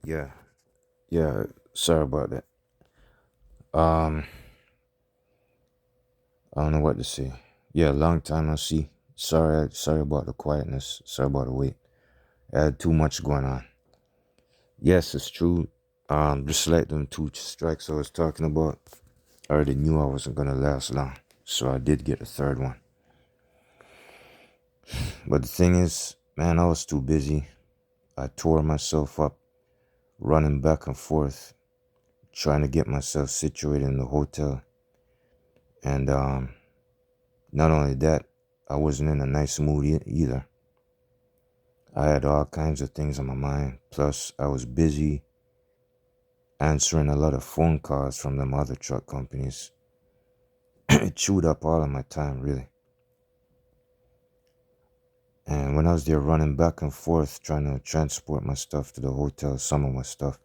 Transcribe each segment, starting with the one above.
Yeah, yeah. Sorry about that. Um, I don't know what to say. Yeah, long time no see. Sorry about the quietness. Sorry about the wait. I had too much going on. Yes, it's true. Just like them two strikes I was talking about, I already knew I wasn't gonna last long, so I did get a third one. But the thing is, man, I was too busy. I tore myself up, running back and forth, trying to get myself situated in the hotel, and not only that, I wasn't in a nice mood either. I had all kinds of things on my mind. Plus, I was busy answering a lot of phone calls from them other truck companies. It chewed up all of my time, really. And when I was there running back and forth trying to transport my stuff to the hotel, some of my stuff,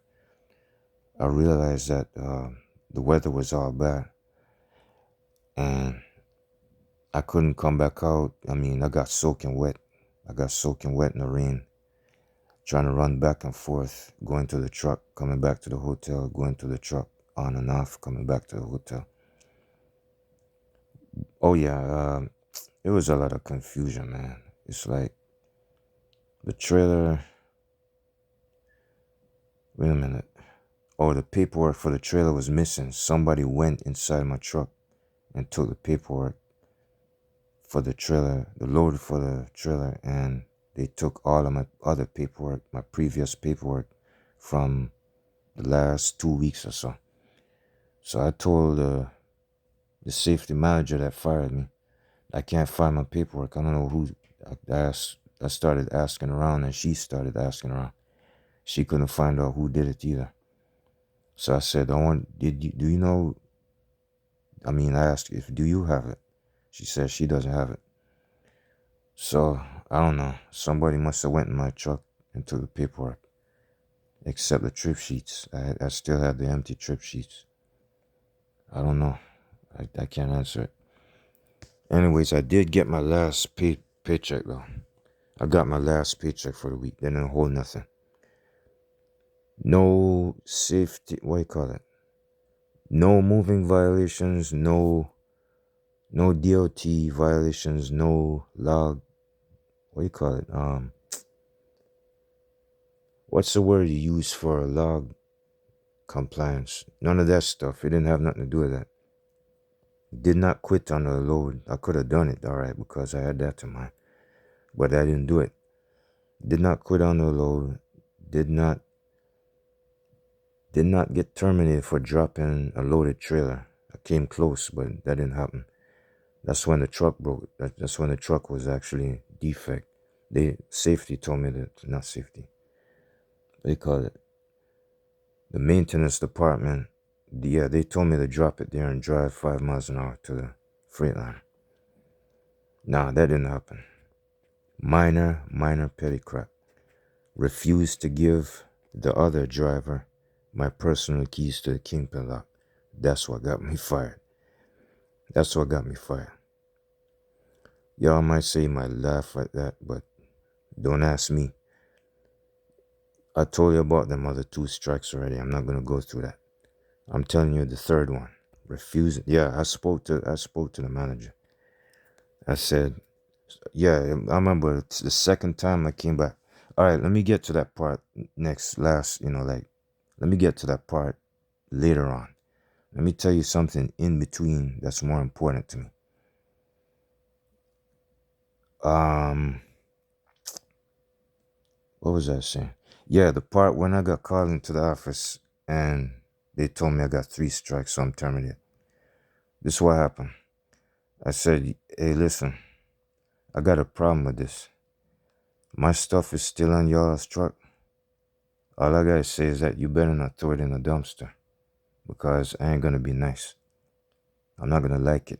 I realized that the weather was all bad. And I couldn't come back out. I mean, I got soaking wet. I got soaking wet in the rain, trying to run back and forth, going to the truck, coming back to the hotel, going to the truck, on and off, coming back to the hotel. Oh yeah, it was a lot of confusion, man. It's like the trailer. Wait a minute. Oh, the paperwork for the trailer was missing. Somebody went inside my truck and took the paperwork for the trailer, the load for the trailer, and they took all of my other paperwork, my previous paperwork from the last 2 weeks or so. So I told the safety manager that fired me, I can't find my paperwork. I don't know who. I started asking around, and she started asking around. She couldn't find out who did it either. So I said, do you know? I mean, I asked if, do you have it? She said she doesn't have it. So I don't know. Somebody must have went in my truck and took the paperwork, except the trip sheets. I still have the empty trip sheets. I don't know. I can't answer it. Anyways, I did get my last paycheck though. I got my last paycheck for the week. They didn't hold nothing. No safety. What do you call it? No moving violations. No DOT violations. No log. What do you call it? What's the word you use for a log compliance? None of that stuff. It didn't have nothing to do with that. Did not quit on the load. I could have done it, all right, because I had that to mind, but I didn't do it. Did not quit on the load. Did not get terminated for dropping a loaded trailer. I came close, but that didn't happen. That's when the truck broke. That's when the truck was actually defect. Safety told me that, not safety. They call it the maintenance department. Yeah, they told me to drop it there and drive 5 miles an hour to the freight line. Nah, that didn't happen. Minor petty crap. Refused to give the other driver my personal keys to the kingpin lock. That's what got me fired. That's what got me fired. Y'all might say you might laugh at that, but don't ask me. I told you about them other two strikes already. I'm not gonna go through that. I'm telling you the third one. Refusing. Yeah, I spoke to the manager. I said, yeah, I remember it's the second time I came back. All right, let me get to that part let me get to that part later on. Let me tell you something in between that's more important to me. Um, what was I saying? Yeah, the part when I got called into the office and they told me I got 3 strikes, so I'm terminated. This is what happened. I said, hey, listen, I got a problem with this. My stuff is still on y'all's truck. All I gotta say is that you better not throw it in a dumpster because I ain't gonna be nice. I'm not gonna like it.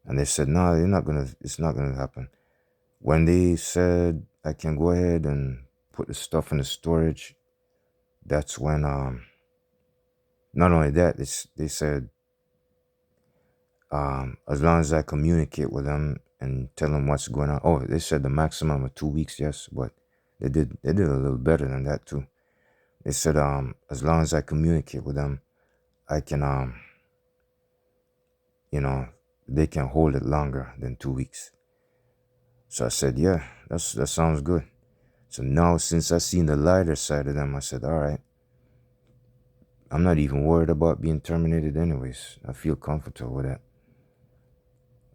And they said, no, it's not gonna happen. When they said I can go ahead and put the stuff in the storage, that's when not only that, they said as long as I communicate with them and tell them what's going on. Oh, they said the maximum of 2 weeks, yes, but they did a little better than that too. They said as long as I communicate with them, I can you know, they can hold it longer than 2 weeks. So I said, yeah, that sounds good. So now since I seen the lighter side of them, I said, all right, I'm not even worried about being terminated anyways. I feel comfortable with that.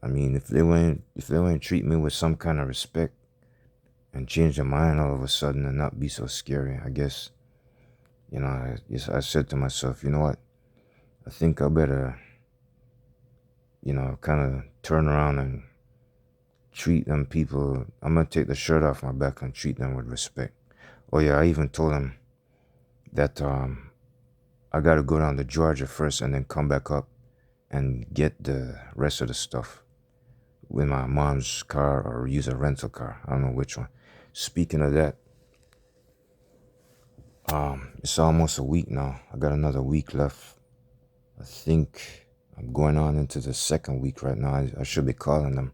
I mean, if they wouldn't treat me with some kind of respect and change their mind all of a sudden and not be so scary, I guess, I said to myself, you know what? I think I better, kind of turn around and treat them people. I'm gonna take the shirt off my back and treat them with respect. Oh yeah, I even told them that I gotta go down to Georgia first and then come back up and get the rest of the stuff with my mom's car or use a rental car. I don't know which one. Speaking of that, it's almost a week now. I got another week left. I think I'm going on into the second week right now. I should be calling them.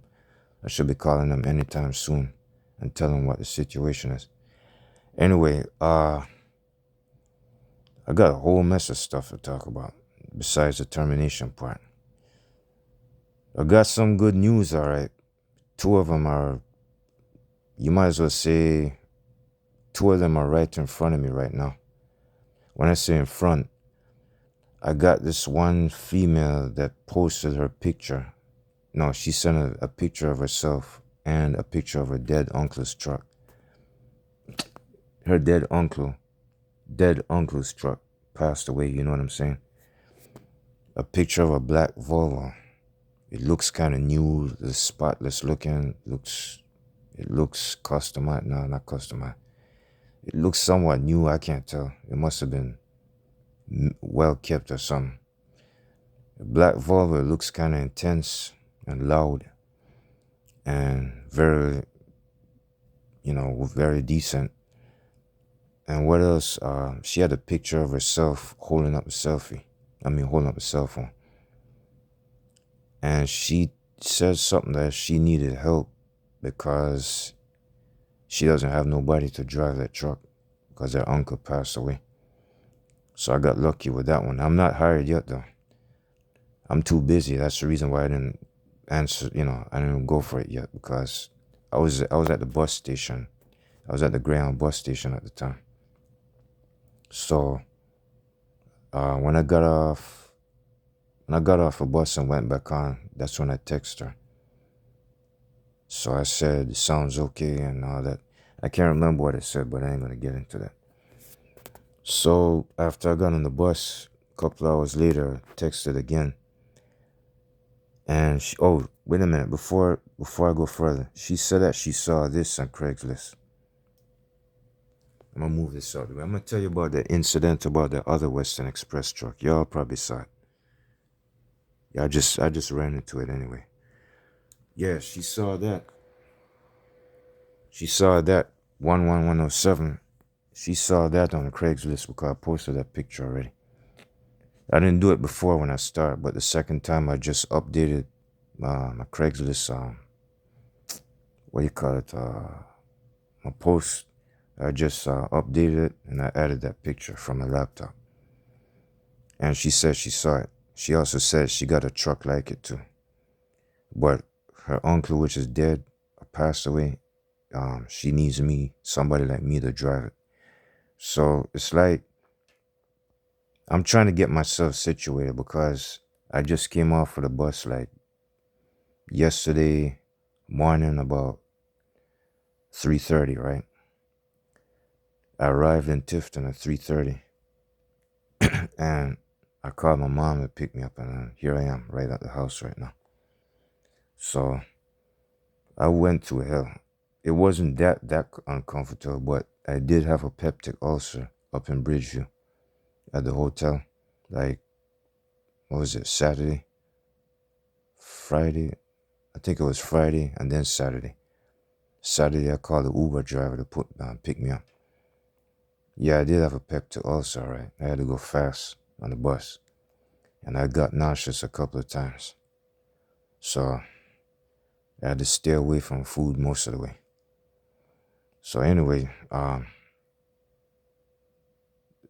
I should be calling them anytime soon and tell them what the situation is. Anyway, I got a whole mess of stuff to talk about besides the termination part. I got some good news, all right. Two of them are, you might as well say, two of them are right in front of me right now. When I say in front, I got this one female that posted her picture. No, she sent a picture of herself and a picture of her dead uncle's truck. Her dead uncle's truck passed away, you know what I'm saying? A picture of a black Volvo. It looks kind of new, the spotless looking, it looks customized. No, not customized. It looks somewhat new, I can't tell. It must have been well kept or something. The black Volvo looks kind of intense and loud and very, very decent. And what else? She had a picture of herself holding up a holding up a cell phone. And she said something that she needed help because she doesn't have nobody to drive that truck because her uncle passed away. So I got lucky with that one. I'm not hired yet though. I'm too busy. That's the reason why I didn't answer, I didn't go for it yet because I was at the bus station. I was at the Greyhound bus station at the time. So when I got off a bus and went back on, that's when I texted her. So I said, it sounds okay and all that. I can't remember what I said, but I ain't gonna get into that. So after I got on the bus, a couple hours later, I texted again. And oh, wait a minute, before I go further, she said that she saw this on Craigslist. I'm gonna move this out of the way. I'm gonna tell you about the incident about the other Western Express truck. Y'all probably saw it. Yeah, I just ran into it anyway. Yeah, she saw that. She saw that 11107. She saw that on Craigslist because I posted that picture already. I didn't do it before when I started, but the second time I just updated my Craigslist, what do you call it, my post. I just updated it and I added that picture from my laptop. And she said she saw it. She also said she got a truck like it too. But her uncle, which is dead, passed away. She needs somebody like me to drive it. So it's like I'm trying to get myself situated because I just came off of the bus like yesterday morning about 3:30, right? I arrived in Tifton at 3:30 and I called my mom to pick me up and here I am right at the house right now. So I went through hell. It wasn't that uncomfortable, but I did have a peptic ulcer up in Bridgeview at the hotel. Like, what was it, Saturday? Friday? I think it was Friday and then Saturday. Saturday, I called the Uber driver to pick me up. Yeah, I did have a peptic ulcer, right? I had to go fast on the bus. And I got nauseous a couple of times. So I had to stay away from food most of the way. So anyway,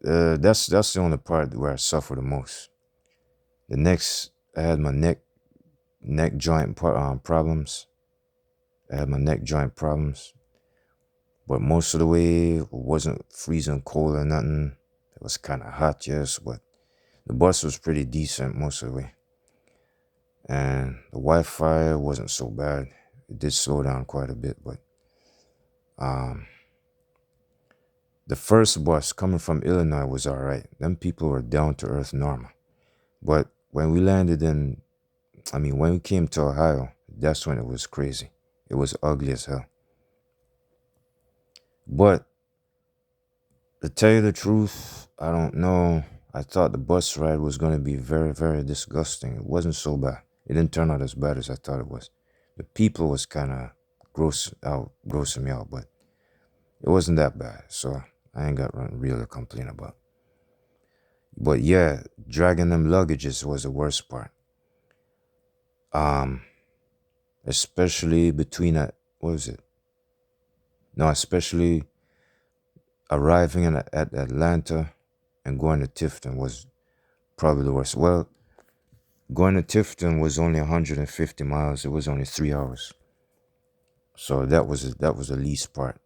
That's the only part where I suffer the most. The next, I had my neck joint problems. I had my neck joint problems, but most of the way it wasn't freezing cold or nothing. It was kind of hot, yes, but the bus was pretty decent most of the way, and the Wi-Fi wasn't so bad. It did slow down quite a bit, but um, the first bus coming from Illinois was all right. Them people were down to earth normal, but when we landed in, when we came to Ohio, that's when it was crazy. It was ugly as hell. But to tell you the truth, I don't know. I thought the bus ride was going to be very, very disgusting. It wasn't so bad. It didn't turn out as bad as I thought it was. The people was kind of grossing me out, but it wasn't that bad. So I ain't got nothing real to complain about. But yeah, dragging them luggages was the worst part. Especially between what was it? No, especially arriving at Atlanta and going to Tifton was probably the worst. Well, going to Tifton was only 150 miles. It was only 3 hours. So that was the least part.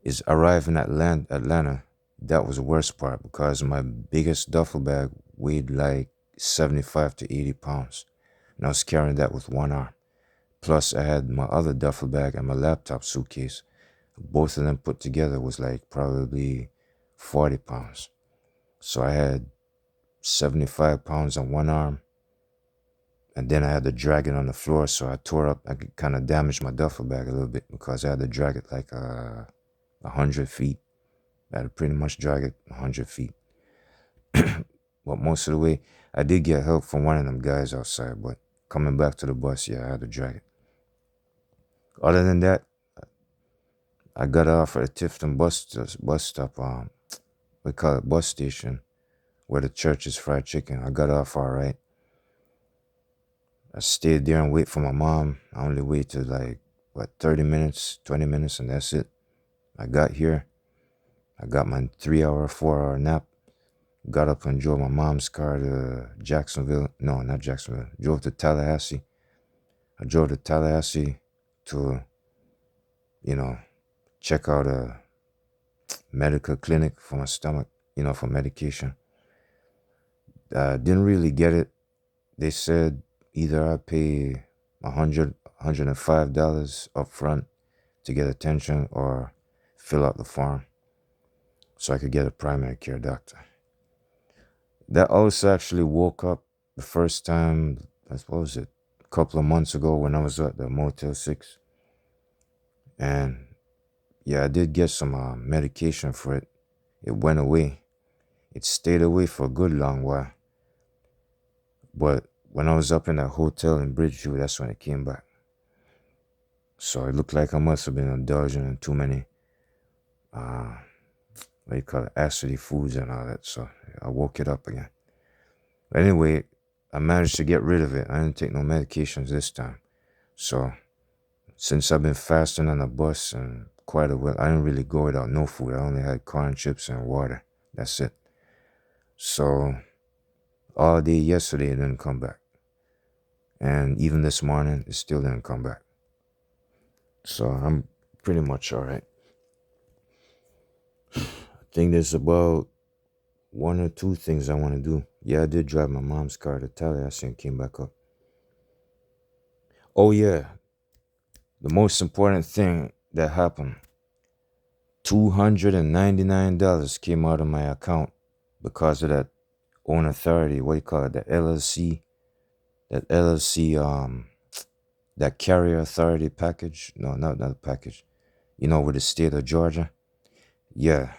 Is arriving at Atlanta, that was the worst part because my biggest duffel bag weighed like 75 to 80 pounds. And I was carrying that with one arm. Plus I had my other duffel bag and my laptop suitcase. Both of them put together was like probably 40 pounds. So I had 75 pounds on one arm, and then I had to drag it on the floor. So I kind of damaged my duffel bag a little bit because I had to drag it like 100 feet. I had to pretty much drag it 100 feet. But most of the way, I did get help from one of them guys outside, but coming back to the bus, yeah, I had to drag it. Other than that, I got off at the Tifton bus stop, we call it bus station, where the Church's Fried Chicken. I got off all right. I stayed there and wait for my mom. I only waited like, 30 minutes, 20 minutes, and that's it. I got here. I got my 3-hour, 4-hour nap. Got up and drove my mom's car to Jacksonville. No, not Jacksonville. Drove to Tallahassee. I drove to Tallahassee to, check out a medical clinic for my stomach, for medication. Didn't really get it. They said either I pay $105 up front to get attention or fill out the form so I could get a primary care doctor. That also actually woke up the first time, I suppose a couple of months ago when I was at the Motel 6. And yeah, I did get some medication for it. It went away. It stayed away for a good long while. But when I was up in that hotel in Bridgeview, that's when it came back. So it looked like I must have been indulging in too many, acidy foods and all that. So I woke it up again. But anyway, I managed to get rid of it. I didn't take no medications this time. So since I've been fasting on the bus and quite a while, I didn't really go without no food. I only had corn chips and water. That's it. So all day yesterday, it didn't come back. And even this morning, it still didn't come back. So I'm pretty much all right. I think there's about 1 or 2 things I want to do. Yeah, I did drive my mom's car to Tallahassee and came back up. Oh yeah, the most important thing that happened, $299 came out of my account because of that own authority, what do you call it, that LLC, that carrier authority package. No, not a package. With the state of Georgia. Yeah.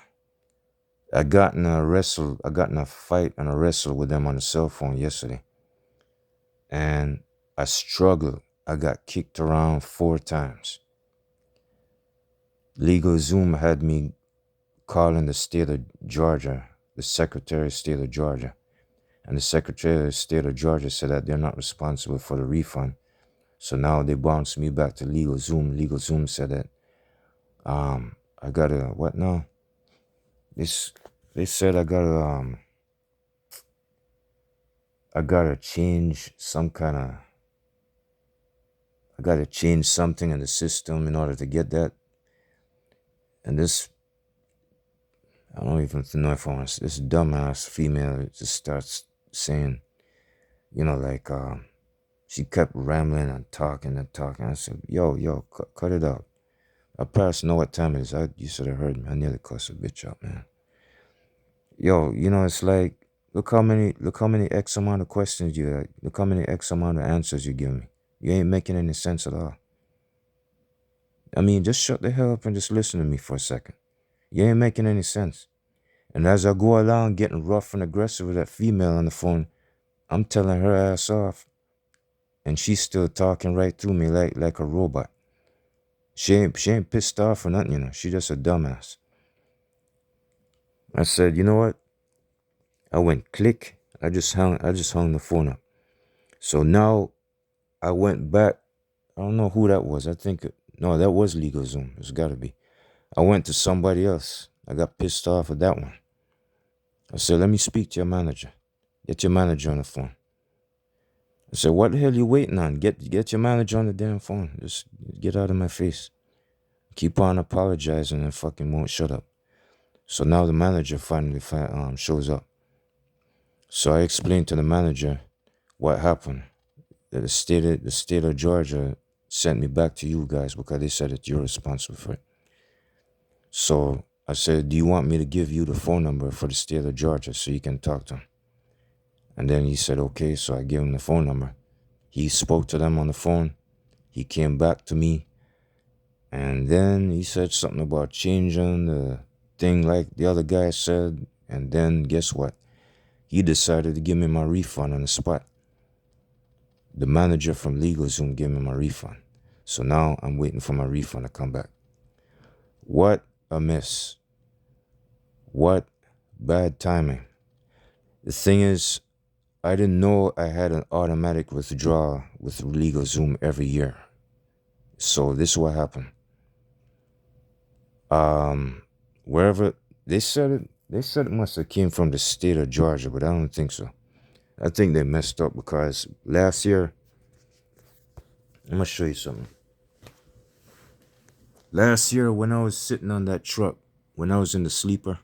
I got in a fight and a wrestle with them on the cell phone yesterday. And I struggled. I got kicked around 4 times. Legal Zoom had me calling the state of Georgia, the Secretary of State of Georgia. And the Secretary of State of Georgia said that they're not responsible for the refund. So now they bounced me back to Legal Zoom. Legal Zoom said that I gotta, what now? This They said I gotta change some kind of, I gotta change something in the system in order to get that. And this, I don't even know if I want to, this dumbass female just starts saying, like, she kept rambling and talking and talking. I said, yo, cut it out. I probably know what time it is. You should have heard me. I nearly cussed a bitch out, man. Yo, it's like, look how many X amount of questions you had. Look how many X amount of answers you give me. You ain't making any sense at all. I mean, just shut the hell up and just listen to me for a second. You ain't making any sense. And as I go along getting rough and aggressive with that female on the phone, I'm telling her ass off. And she's still talking right through me like a robot. She ain't pissed off or nothing, She just a dumbass. I said, you know what? I went click. I just hung the phone up. So now I went back. I don't know who that was. No, that was LegalZoom. It's gotta be. I went to somebody else. I got pissed off at that one. I said, let me speak to your manager. Get your manager on the phone. I said, what the hell you waiting on? Get your manager on the damn phone. Just get out of my face. Keep on apologizing and fucking won't shut up. So now the manager finally shows up. So I explained to the manager what happened. That the state of Georgia sent me back to you guys because they said that you're responsible for it. So I said, do you want me to give you the phone number for the state of Georgia so you can talk to them? And then he said, okay. So I gave him the phone number. He spoke to them on the phone. He came back to me. And then he said something about changing the thing like the other guy said. And then guess what? He decided to give me my refund on the spot. The manager from LegalZoom gave me my refund. So now I'm waiting for my refund to come back. What a miss. What bad timing. The thing is, I didn't know I had an automatic withdrawal with LegalZoom every year. So this is what happened. Wherever they said it must have came from the state of Georgia, but I don't think so. I think they messed up because last year, I'm gonna show you something. Last year when I was sitting on that truck, when I was in the sleeper,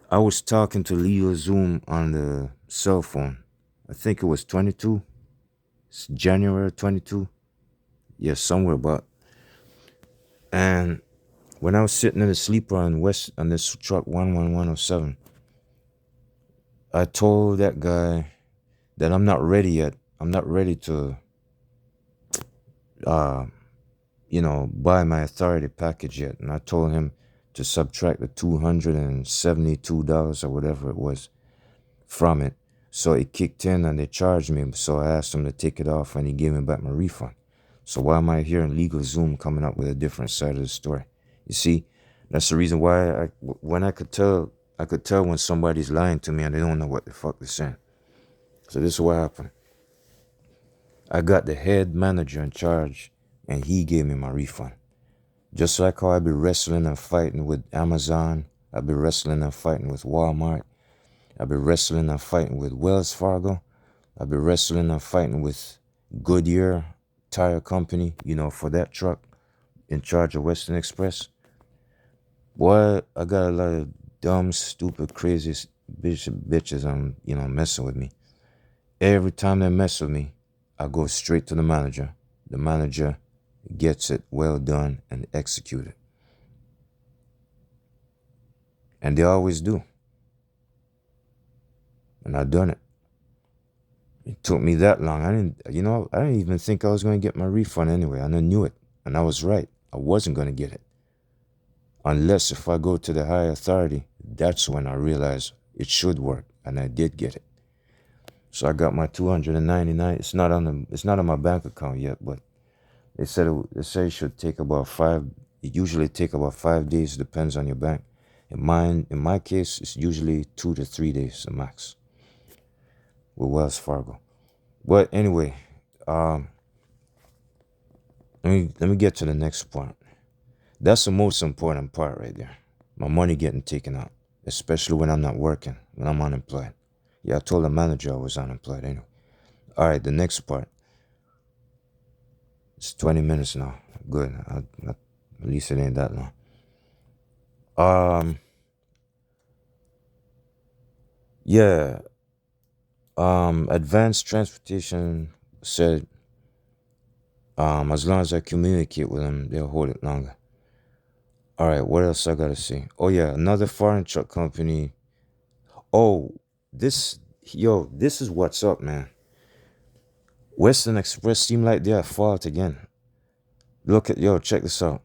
I was talking to LegalZoom on the cell phone. I think it was 22. It's January 22. Yeah, somewhere about. And when I was sitting in the sleeper on this truck 11107, I told that guy that I'm not ready yet. I'm not ready to, buy my authority package yet. And I told him to subtract the $272 or whatever it was from it. So it kicked in and they charged me. So I asked him to take it off and he gave me back my refund. So why am I here in LegalZoom coming up with a different side of the story? You see, that's the reason why I could tell when somebody's lying to me and they don't know what the fuck they're saying. So this is what happened. I got the head manager in charge and he gave me my refund. Just like how I be wrestling and fighting with Amazon, I be wrestling and fighting with Walmart, I be wrestling and fighting with Wells Fargo, I be wrestling and fighting with Goodyear Tire Company, for that truck in charge of Western Express. Boy, I got a lot of dumb, stupid, crazy bitches messing with me. Every time they mess with me, I go straight to the manager. The manager gets it well done and executed. And they always do. And I done it. It took me that long. I didn't even think I was going to get my refund anyway. And I knew it. And I was right. I wasn't going to get it. Unless if I go to the higher authority, that's when I realized it should work. And I did get it. So I got my $299. It's not on my bank account yet, but they said it should take about 5. It usually take about 5 days, depends on your bank. In my case, it's usually 2 to 3 days the max with Wells Fargo. But anyway, let me get to the next part. That's the most important part right there. My money getting taken out. especially when I'm not working, when I'm unemployed. Yeah, I told the manager I was unemployed anyway. All right, the next part. It's 20 minutes now. Good. At least it ain't that long. Um, yeah. Advanced transportation said, as long as I communicate with them, they'll hold it longer. All right, what else I gotta say? Oh yeah, another foreign truck company. Oh, this is what's up, man. Western Express seem like they're at fault again. Check this out.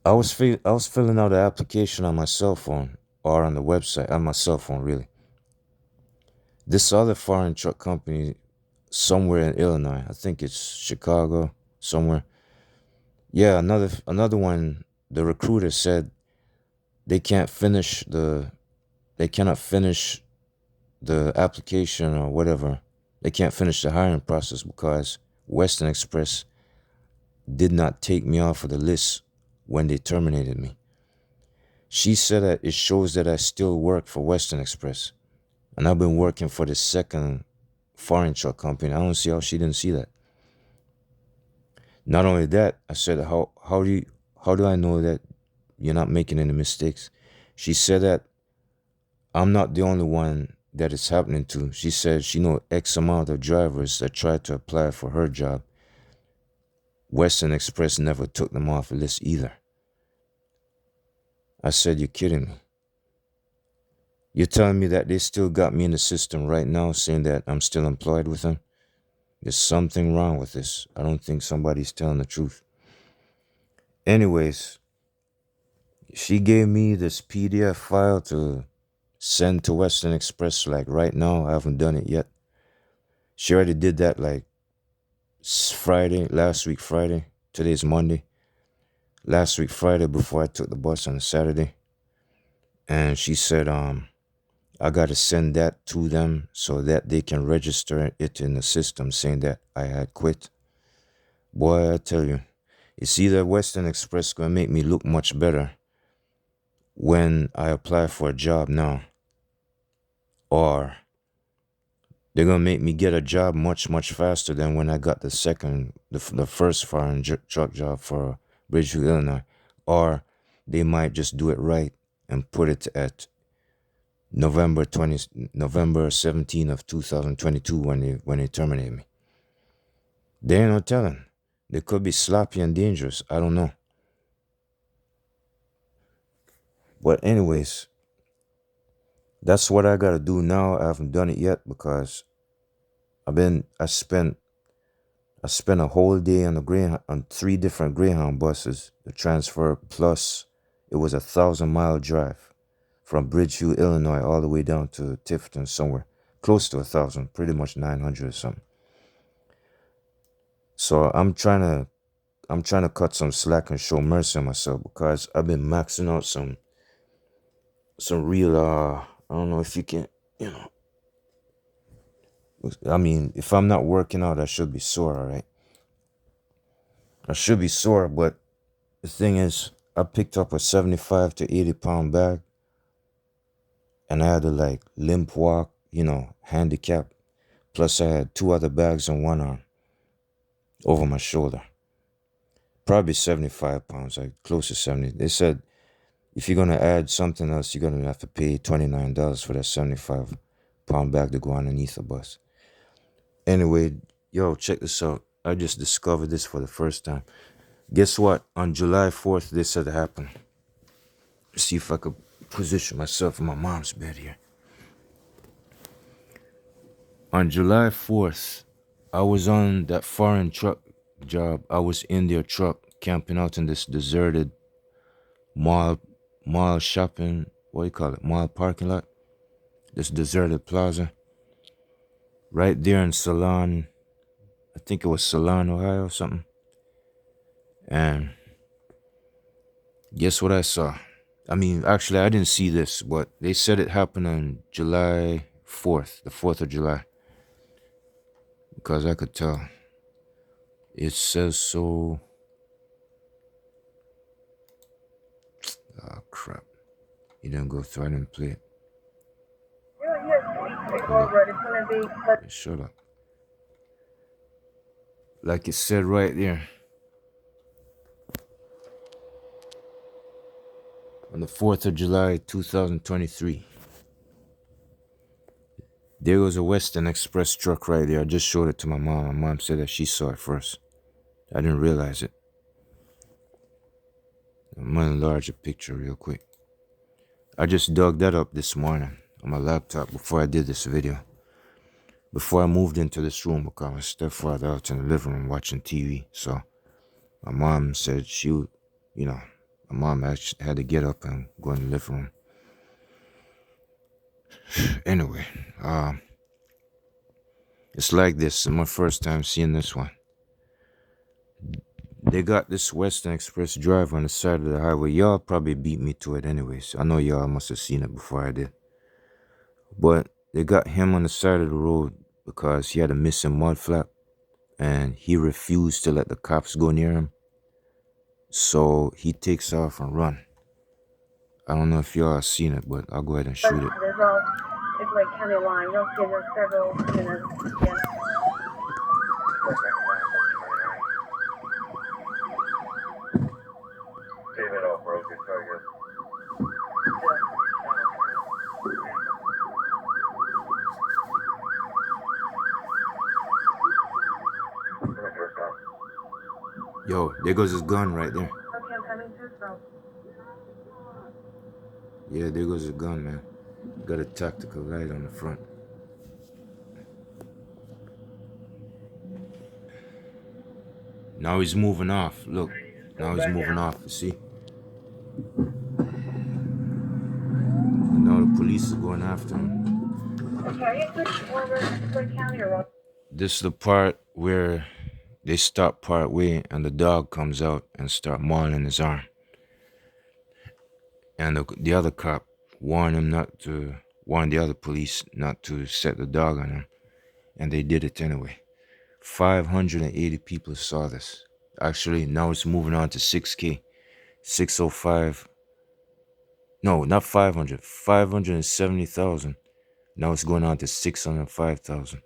I was filling out the application on my cell phone or on the website on my cell phone really. This other foreign truck company somewhere in Illinois, I think it's Chicago somewhere. Yeah, another one. The recruiter said they can't finish the they cannot finish the application or whatever. They can't finish the hiring process because Western Express did not take me off of the list when they terminated me. She said that it shows that I still work for Western Express. And I've been working for the second foreign truck company. I don't see how she didn't see that. Not only that, I said, how do I know that you're not making any mistakes? She said that I'm not the only one that it's happening to. She said she know X amount of drivers that tried to apply for her job. Western Express never took them off the list either. I said, you're kidding me. You're telling me that they still got me in the system right now saying that I'm still employed with them? There's something wrong with this. I don't think somebody's telling the truth. Anyways, she gave me this PDF file to send to Western Express like right now. I haven't done it yet. She already did that like Friday, last week Friday. Today's Monday. Last week Friday before I took the bus on a Saturday. And she said, I gotta send that to them so that they can register it in the system saying that I had quit. Boy, I tell you, it's either Western Express gonna make me look much better when I apply for a job now, or they're gonna make me get a job much faster than when I got the first foreign truck job for Bridgeview, Illinois, or they might just do it right and put it at November 17 of 2022 when they terminate me. There ain't no telling. They could be sloppy and dangerous. I don't know. But anyways, that's what I gotta do now. I haven't done it yet because I spent a whole day on on 3 different Greyhound buses, the transfer plus it was 1,000-mile drive from Bridgeview, Illinois, all the way down to Tifton somewhere, close to 1,000, pretty much 900 or something. So I'm trying to cut some slack and show mercy on myself because I've been maxing out some real I don't know if you can, you know, I mean, if I'm not working out, I should be sore, all right? I should be sore, but the thing is, I picked up a 75 to 80 pound bag and I had to like limp walk, handicap. Plus, I had 2 other bags on one arm over my shoulder. Probably 75 pounds, like close to 70. They said if you're going to add something else, you're going to have to pay $29 for that 75-pound bag to go underneath the bus. Anyway, yo, check this out. I just discovered this for the first time. Guess what? On July 4th, this had happened. See if I could position myself in my mom's bed here. On July 4th, I was on that foreign truck job. I was in their truck camping out in this deserted mall shopping, what do you call it? Mall parking lot. This deserted plaza. Right there in Salon, I think it was Salon, Ohio or something. And guess what I saw? I mean, actually, I didn't see this, but they said it happened on July 4th, the 4th of July. Because I could tell. It says so. Oh, crap. He didn't go through. I didn't play it. Hold up. Shut up. Like it said right there. On the 4th of July, 2023. There was a Western Express truck right there. I just showed it to my mom. My mom said that she saw it first. I didn't realize it. I'm gonna enlarge the picture real quick. I just dug that up this morning on my laptop before I did this video. Before I moved into this room because my stepfather out in the living room watching TV. So my mom said my mom actually had to get up and go in the living room. Anyway, it's like this. It's my first time seeing this one. They got this Western Express driver on the side of the highway. Y'all probably beat me to it anyways. I know y'all must have seen it before I did. But they got him on the side of the road because he had a missing mud flap and he refused to let the cops go near him. So he takes off and run. I don't know if y'all have seen it, but I'll go ahead and shoot it. It's like county line. You'll see there's several minutes. Yo, there goes his gun right there. Okay, I'm coming through, so. Yeah, there goes his gun, man. Got a tactical light on the front. Now he's moving off. Look, now he's moving off. You see? And now the police is going after him. Okay, what county or what? This is the part where they stop part way and the dog comes out and start mauling his arm. And the other cop warned the other police not to set the dog on him. And they did it anyway. 580 people saw this. Actually, now it's moving on to 6K. 605. No, not 500. 570,000. Now it's going on to 605,000.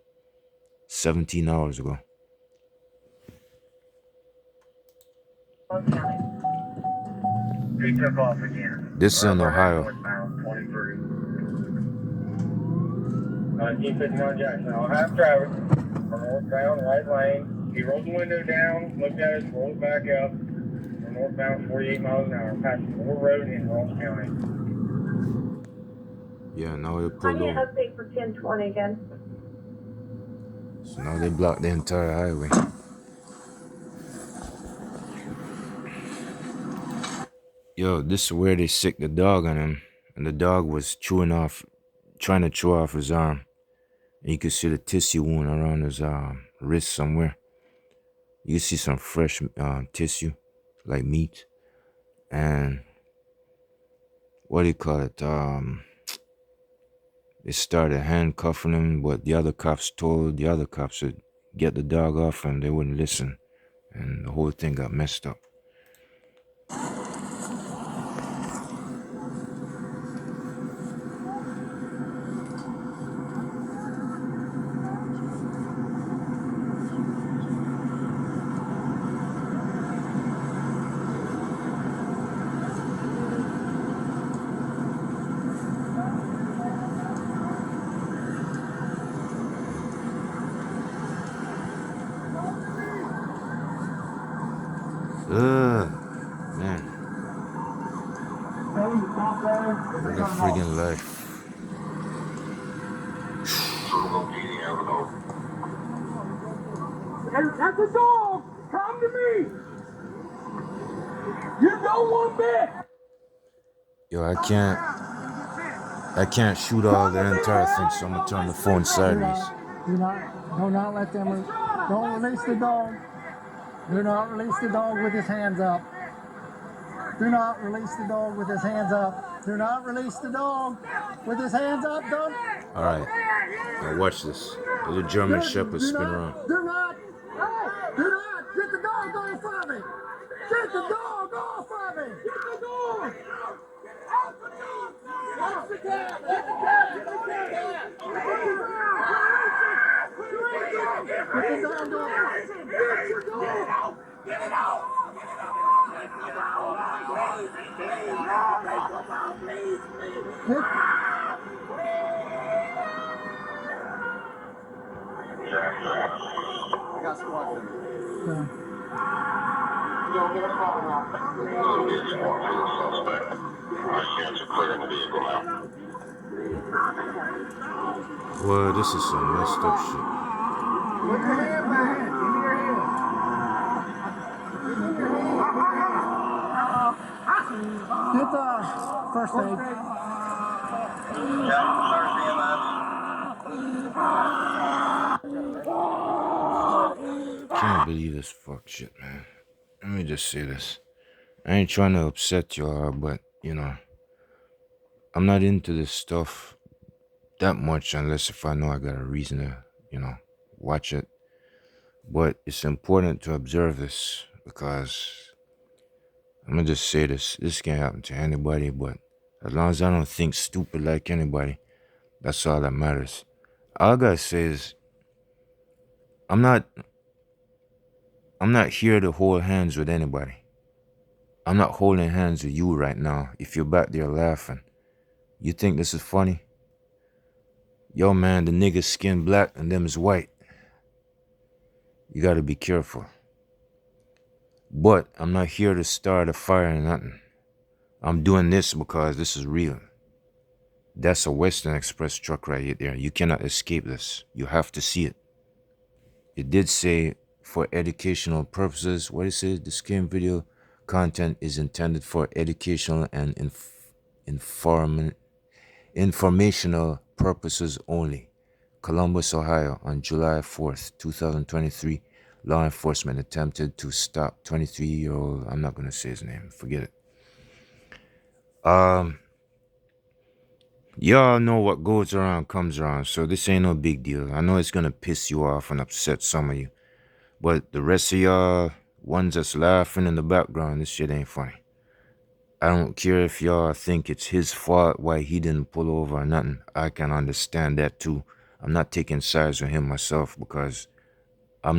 17 hours ago. They took off again. This is in Ohio. Keep it on Jackson. I'll have traffic. We're northbound, right lane. He rolled the window down, looked at us, rolled back up. We're northbound 48 miles an hour, passing Moore Road in Ross County. Yeah, now they pulled over. Update for 1020 again. So now they blocked the entire highway. Yo, this is where they sicked the dog on him. And the dog was trying to chew off his arm. And you could see the tissue wound around his wrist somewhere. You see some fresh tissue, like meat. And what do you call it? They started handcuffing him, but the other cops told the other cops to get the dog off and they wouldn't listen. And the whole thing got messed up. Man. What a friggin' life. That's a dog! Come to me! You don't want bit! Yo, I can't shoot all the entire thing, so I'm gonna turn the phone sideways. Do not let them, don't release the dog. Do not release the dog with his hands up. Do not release the dog with his hands up. Do not release the dog with his hands up, don't. Alright, now watch this. There's a German Shepherd spin around. Do not, get the dog off of me. Get the dog off of me. Get the dog. I got squad number. Yeah. Well, this is some messed up shit. Put your hand back. Give me your hand. Get the first aid. Can't believe this fuck shit, man. Let me just say this. I ain't trying to upset y'all, but, you know, I'm not into this stuff that much unless if I know I got a reason to, you know, watch it. But it's important to observe this because I'm gonna just say this. This can happen to anybody, but as long as I don't think stupid like anybody, that's all that matters. All I gotta say is I'm not here to hold hands with anybody. I'm not holding hands with you right now. If you're back there laughing, you think this is funny? Yo, man, the niggas skin black and them is white. You gotta be careful. But I'm not here to start a fire or nothing. I'm doing this because this is real. That's a Western Express truck right there. You cannot escape this. You have to see it. It did say for educational purposes. What it says, the skin video content is intended for educational and informational purposes only. Columbus, Ohio, on July 4th, 2023, law enforcement attempted to stop 23-year-old, I'm not going to say his name, forget it. Y'all know what goes around comes around, so this ain't no big deal. I know it's going to piss you off and upset some of you, but the rest of y'all, ones that's laughing in the background, this shit ain't funny. I don't care if y'all think it's his fault why he didn't pull over or nothing. I can understand that too. I'm not taking sides with him myself because I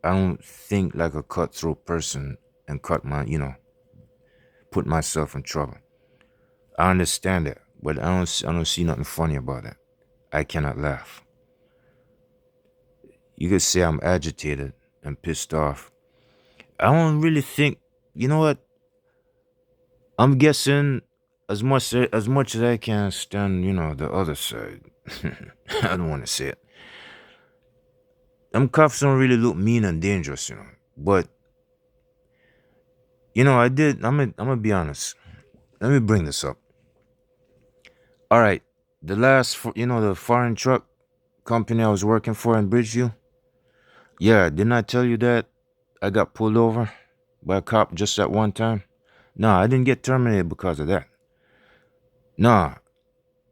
don't think like a cutthroat person and put myself in trouble. I understand that, but I don't see nothing funny about it. I cannot laugh. You could say I'm agitated and pissed off. I don't really think, you know what? I'm guessing as much as I can stand, the other side. I don't want to say it. Them cops don't really look mean and dangerous, But I'm gonna be honest. Let me bring this up. All right, the foreign truck company I was working for in Bridgeview. Yeah, didn't I tell you that I got pulled over by a cop just at one time? Nah, I didn't get terminated because of that. Nah,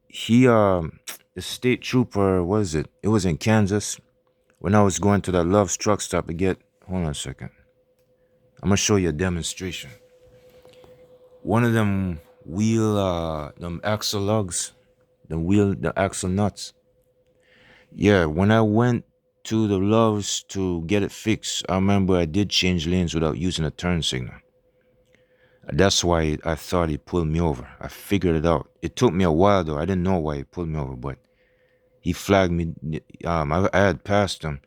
the state trooper, what is it? It was in Kansas when I was going to that Love's truck stop to get, hold on a second. I'm gonna show you a demonstration. One of them them axle lugs, the axle nuts. Yeah, when I went to the Love's to get it fixed, I remember I did change lanes without using a turn signal. That's why I thought he pulled me over. I figured it out. It took me a while though. I didn't know why he pulled me over, but he flagged me. I had passed him,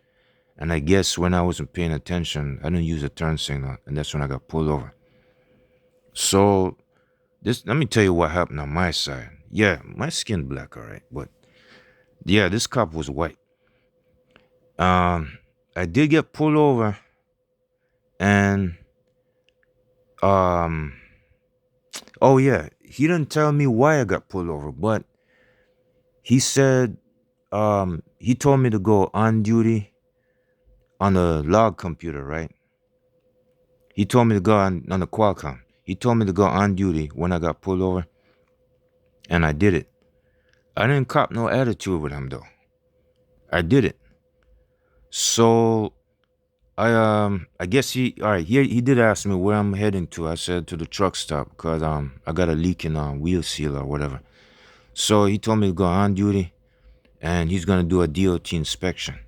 and I guess when I wasn't paying attention, I didn't use a turn signal, and that's when I got pulled over. So let me tell you what happened on my side. Yeah, my skin black, all right, but yeah, this cop was white. I did get pulled over, and oh yeah, he didn't tell me why I got pulled over, but he said he told me to go on duty on the log computer, right? He told me to go on the Qualcomm. He told me to go on duty when I got pulled over, and I did it. I didn't cop no attitude with him though. I did it. So I guess all right, he did ask me where I'm heading to. I said to the truck stop because I got a leak in wheel seal or whatever. So he told me to go on duty and he's gonna do a DOT inspection.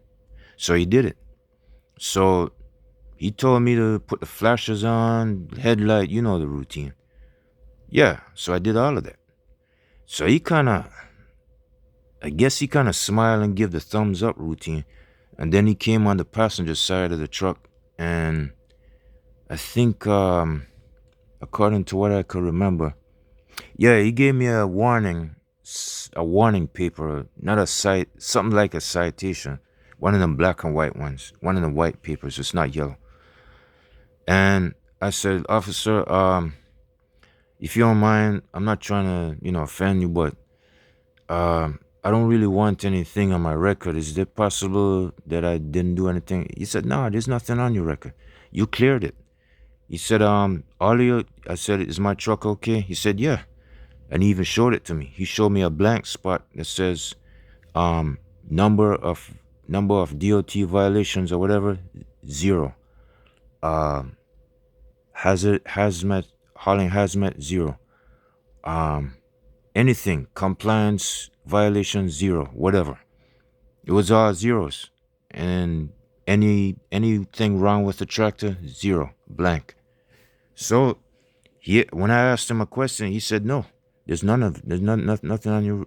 So he did it. So he told me to put the flashers on, headlight, you know the routine. Yeah, so I did all of that. So I guess he kind of smiled and give the thumbs up routine. And then he came on the passenger side of the truck and I think, according to what I could remember, yeah, he gave me a warning paper, not a something like a citation, one of them black and white ones, one of the white papers. It's not yellow. And I said, officer, if you don't mind, I'm not trying to, offend you, but I don't really want anything on my record. Is it possible that I didn't do anything? He said, no, there's nothing on your record. You cleared it. He said, all of you, I said, is my truck okay? He said, yeah. And he even showed it to me. He showed me a blank spot that says, um, number of DOT violations or whatever, 0. Um, hazmat, hauling hazmat, 0. Um, anything, compliance violation, 0, whatever. It was all zeros. And anything wrong with the tractor, 0, blank. So when I asked him a question, he said, no, nothing on your,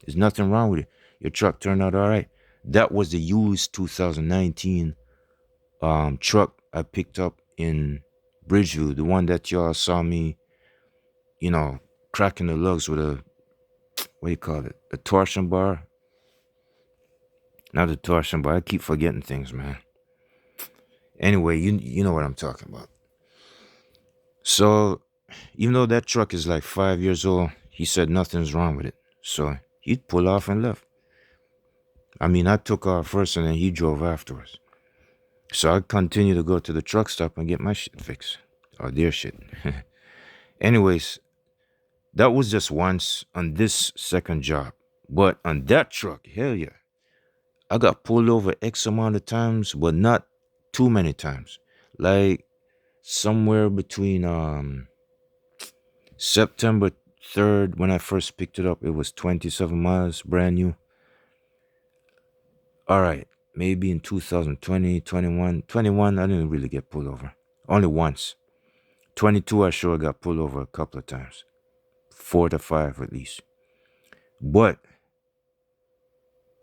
there's nothing wrong with it. Your truck turned out all right. That was the used 2019 truck I picked up in Bridgeview, the one that y'all saw me, cracking the lugs with what do you call it? A torsion bar? Not a torsion bar. I keep forgetting things, man. Anyway, you know what I'm talking about. So, even though that truck is like 5 years old, he said nothing's wrong with it. So, he'd pull off and left. I mean, I took off first and then he drove afterwards. So I continued to go to the truck stop and get my shit fixed. Or their shit. Anyways, that was just once on this second job. But on that truck, hell yeah. I got pulled over X amount of times, but not too many times. Like somewhere between September 3rd, when I first picked it up, it was 27 miles, brand new. All right, maybe in 2020, 21, I didn't really get pulled over. Only once. 22, I sure got pulled over a couple of times. 4 to 5 at least. But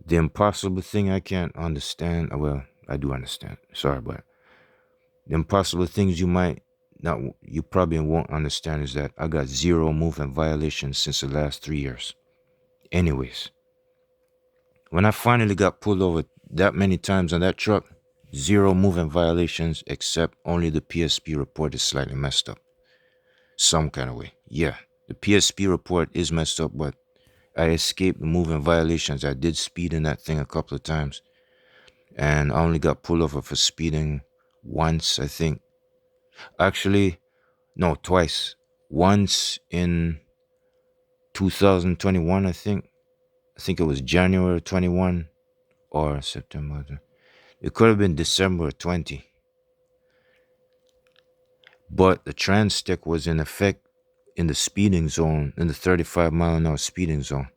the impossible thing I can't understand, well, I do understand. Sorry, but the impossible things you probably won't understand is that I got 0 movement violations since the last 3 years. Anyways, when I finally got pulled over that many times on that truck, 0 movement violations except only the PSP report is slightly messed up. Some kind of way. Yeah, the PSP report is messed up, but I escaped the movement violations. I did speed in that thing a couple of times. And I only got pulled over for speeding once, I think. Actually, no, twice. Once in 2021, I think. I think it was January 21 or September. It could have been December 20. But the trans stick was in effect in the speeding zone, in the 35 mile an hour speeding zone.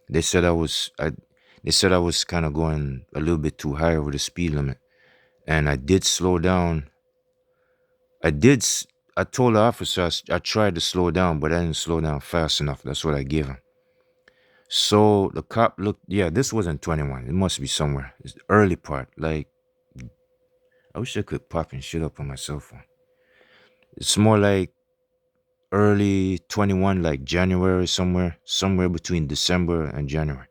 They said I was kind of going a little bit too high over the speed limit. And I did slow down. I told the officer I tried to slow down, but I didn't slow down fast enough. That's what I gave him. So the cop looked, yeah, this wasn't 21. It must be somewhere. It's the early part. Like, I wish I could pop and shit up on my cell phone. It's more like early 21, like January somewhere between December and January.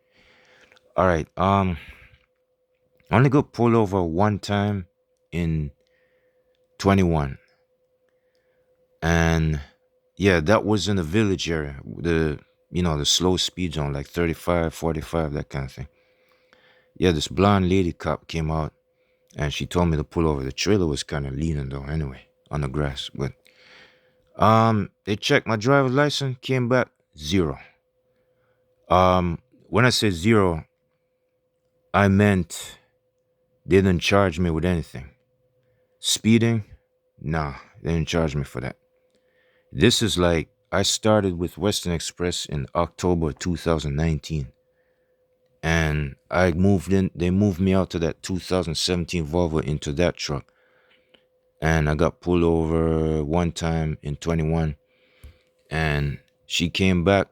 All right. I only got pulled over one time in 21. And yeah, that was in the village area. The slow speed zone, like 35, 45, that kind of thing. Yeah, this blonde lady cop came out and she told me to pull over. The trailer was kind of leaning though, anyway, on the grass. But they checked my driver's license, came back 0. When I say 0, I meant they didn't charge me with anything. Speeding? Nah, they didn't charge me for that. This is like I started with Western Express in October 2019. And I moved in, they moved me out to that 2017 Volvo into that truck. And I got pulled over one time in 21. And she came back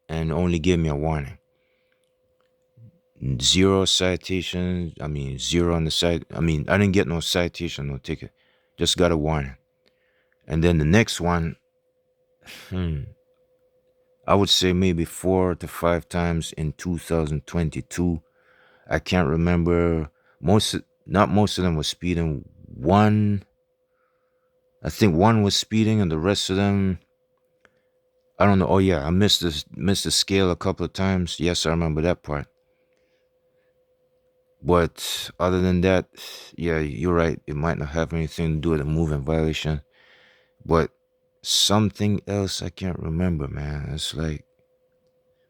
and only gave me a warning. Zero citation. I mean, zero on the side. I mean, I didn't get no citation, no ticket. Just got a warning. And then the next one, I would say maybe 4 to 5 times in 2022. I can't remember. Not most of them was speeding. I think one was speeding, and the rest of them, I don't know. Oh yeah, I missed the scale a couple of times. Yes, I remember that part. But other than that, yeah, you're right. It might not have anything to do with a moving violation. But something else I can't remember, man. It's like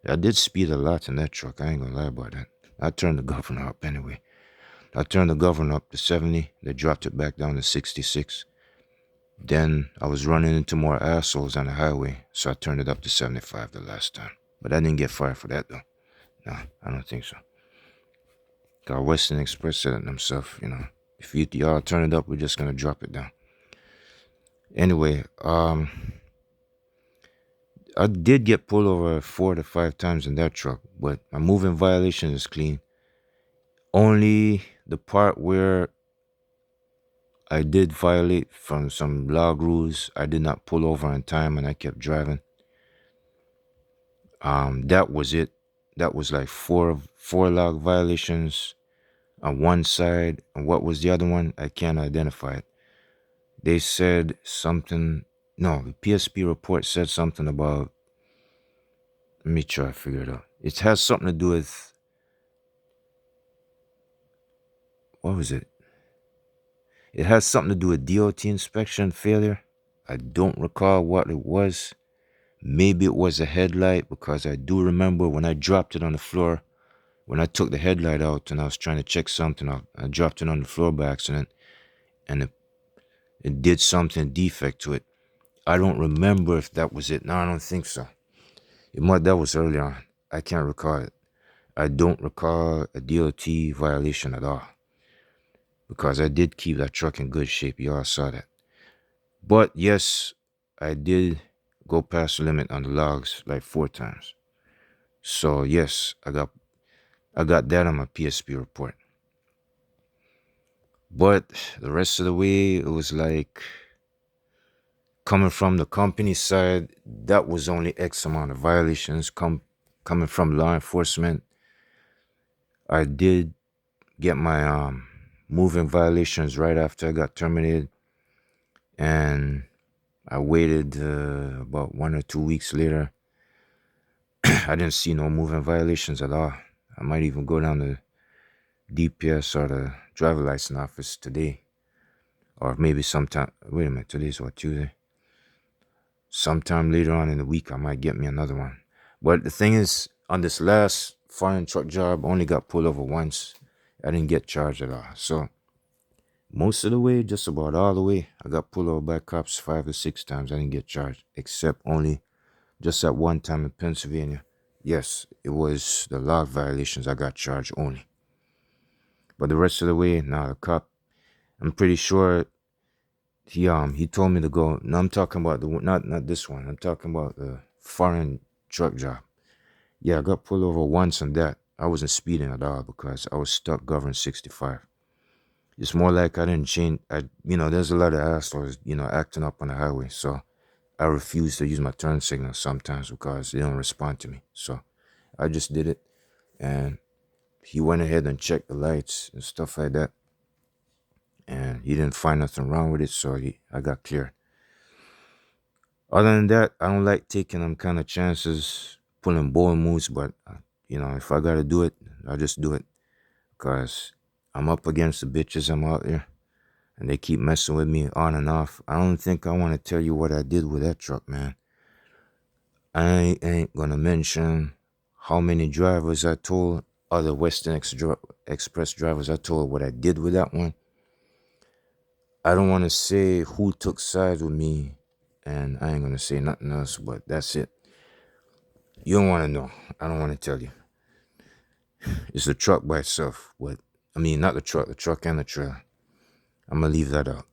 I did speed a lot in that truck. I ain't gonna lie about that. I turned the governor up anyway. I turned the governor up to 70. They dropped it back down to 66. Then I was running into more assholes on the highway, so I turned it up to 75 the last time. But I didn't get fired for that though. No, I don't think so. Cause Western Express said it themselves, if y'all turn it up, we're just gonna drop it down. Anyway, I did get pulled over 4 to 5 times in that truck, but my moving violation is clean. Only the part where I did violate from some log rules, I did not pull over on time and I kept driving. That was it. That was like four log violations on one side. And what was the other one? I can't identify it. They said something. No, the PSP report said something about. Let me try to figure it out. It has something to do with. What was it? It has something to do with DOT inspection failure. I don't recall what it was. Maybe it was a headlight, because I do remember when I dropped it on the floor, when I took the headlight out and I was trying to check something out, I dropped it on the floor by accident, and it did something defect to it. I don't remember if that was it. No, I don't think so. That was early on. I can't recall it. I don't recall a DOT violation at all, because I did keep that truck in good shape. Y'all saw that. But yes, I did go past the limit on the logs like 4 times. So yes, I got that on my PSP report. But the rest of the way, it was like coming from the company side, that was only X amount of violations. Coming from law enforcement, I did get my moving violations right after I got terminated, and I waited about 1 or 2 weeks later. I didn't see no moving violations at all. I might even go down to DPS or the driver license office today, or maybe sometime. Wait a minute, today's what, Tuesday? Sometime later on in the week, I might get me another one. But the thing is, on this last foreign truck job, I only got pulled over once. I didn't get charged at all. So most of the way, just about all the way, I got pulled over by cops 5 to 6 times. I didn't get charged, except only just that one time in Pennsylvania. Yes, it was the log violations I got charged only. But the rest of the way, the cop, I'm pretty sure he told me to go. No, I'm talking about not this one. I'm talking about the foreign truck job. Yeah, I got pulled over once on that. I wasn't speeding at all because I was stuck governed 65. It's more like I didn't change. There's a lot of assholes, acting up on the highway. So I refuse to use my turn signal sometimes because they don't respond to me. So I just did it, and he went ahead and checked the lights and stuff like that, and he didn't find nothing wrong with it, so I got cleared. Other than that, I don't like taking them kind of chances, pulling bold moves, but if I gotta do it, I'll just do it, because I'm up against the bitches I'm out there, and they keep messing with me on and off. I don't think I want to tell you what I did with that truck, man. I ain't gonna mention how many drivers I told, other Western Express drivers I told what I did with that one. I don't want to say who took sides with me, and I ain't going to say nothing else, but that's it. You don't want to know. I don't want to tell you. It's the truck by itself. What? I mean, not the truck and the trailer. I'm going to leave that out.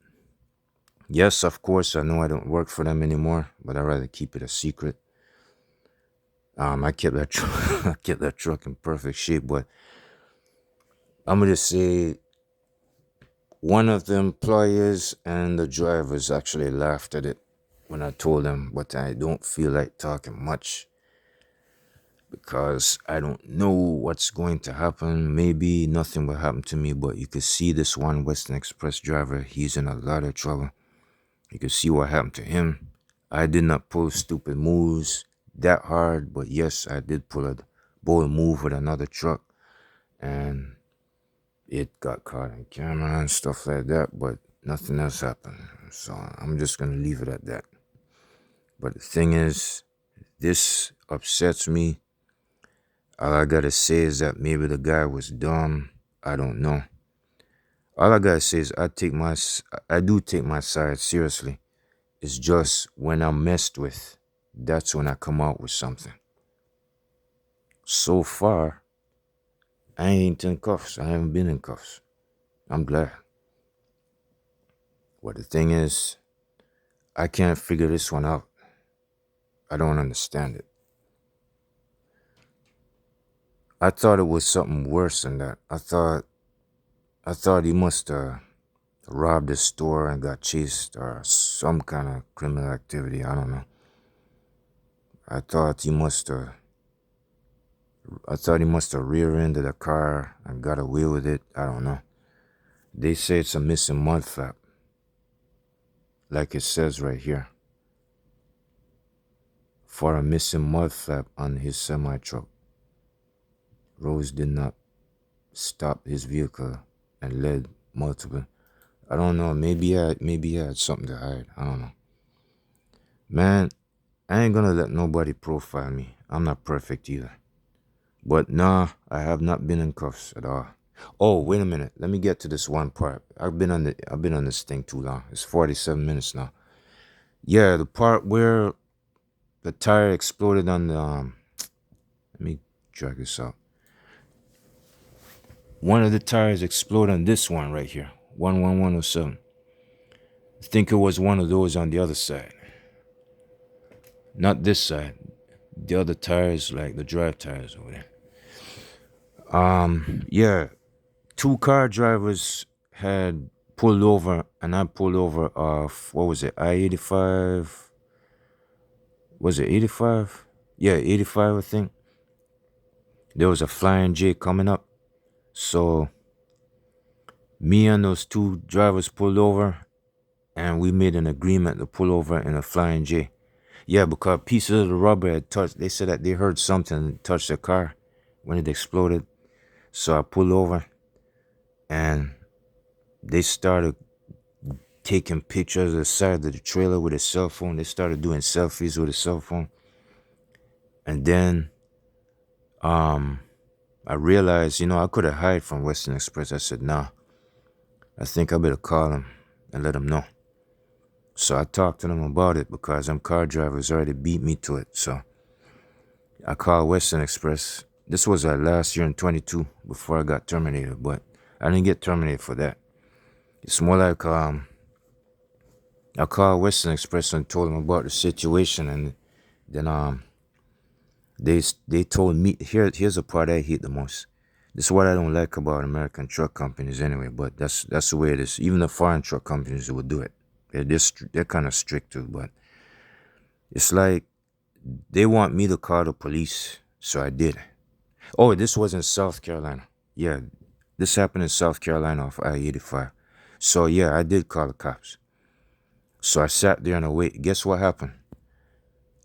Yes, of course, I know I don't work for them anymore, but I'd rather keep it a secret. I kept that truck, I kept that truck in perfect shape, but I'm going to say one of the employees and the drivers actually laughed at it when I told them, but I don't feel like talking much because I don't know what's going to happen. Maybe nothing will happen to me, but you could see this one Western Express driver, he's in a lot of trouble. You could see what happened to him. I did not pull stupid moves that hard, but yes, I did pull a bold move with another truck, and it got caught on camera and stuff like that, but nothing else happened. So I'm just gonna leave it at that. But the thing is, this upsets me. All I gotta say is that maybe the guy was dumb. I don't know. All I gotta say is I do take my side seriously. It's just when I'm messed with, that's when I come out with something. So far, I ain't in cuffs. I haven't been in cuffs. I'm glad. But the thing is, I can't figure this one out. I don't understand it. I thought it was something worse than that. I thought he must have robbed a store and got chased or some kind of criminal activity. I don't know. I thought he must have rear-ended a car and got away with it. I don't know. They say it's a missing mud flap, like it says right here. For a missing mud flap on his semi-truck, Rose did not stop his vehicle and led multiple. I don't know. Maybe he had something to hide. I don't know. Man, I ain't gonna let nobody profile me. I'm not perfect either. But nah, I have not been in cuffs at all. Oh, wait a minute. Let me get to this one part. I've been on this thing too long. It's 47 minutes now. Yeah, the part where the tire exploded on the let me drag this out. One of the tires exploded on this one right here. 11107. I think it was one of those on the other side. Not this side. The other tires, like the drive tires over there. Yeah. Two car drivers had pulled over, and I pulled over off, what was it, I-85? Was it 85? Yeah, 85, I think. There was a Flying J coming up. So me and those two drivers pulled over, and we made an agreement to pull over in a Flying J. Yeah, because pieces of the rubber had touched. They said that they heard something touch the car when it exploded. So I pulled over, and they started taking pictures of the side of the trailer with a cell phone. They started doing selfies with a cell phone. And then I realized, I could have hid from Western Express. I said, nah, I think I better call them and let them know. So I talked to them about it because them car drivers already beat me to it. So I called Western Express. This was last year in 22 before I got terminated, but I didn't get terminated for that. It's more like I called Western Express and told them about the situation, and then they told me, here's the part I hate the most. This is what I don't like about American truck companies anyway, but that's the way it is. Even the foreign truck companies would do it. They're kind of strict too, but it's like they want me to call the police, so I did. Oh, this was in South Carolina. Yeah, this happened in South Carolina off I-85. So yeah, I did call the cops. So I sat there and I wait. Guess what happened?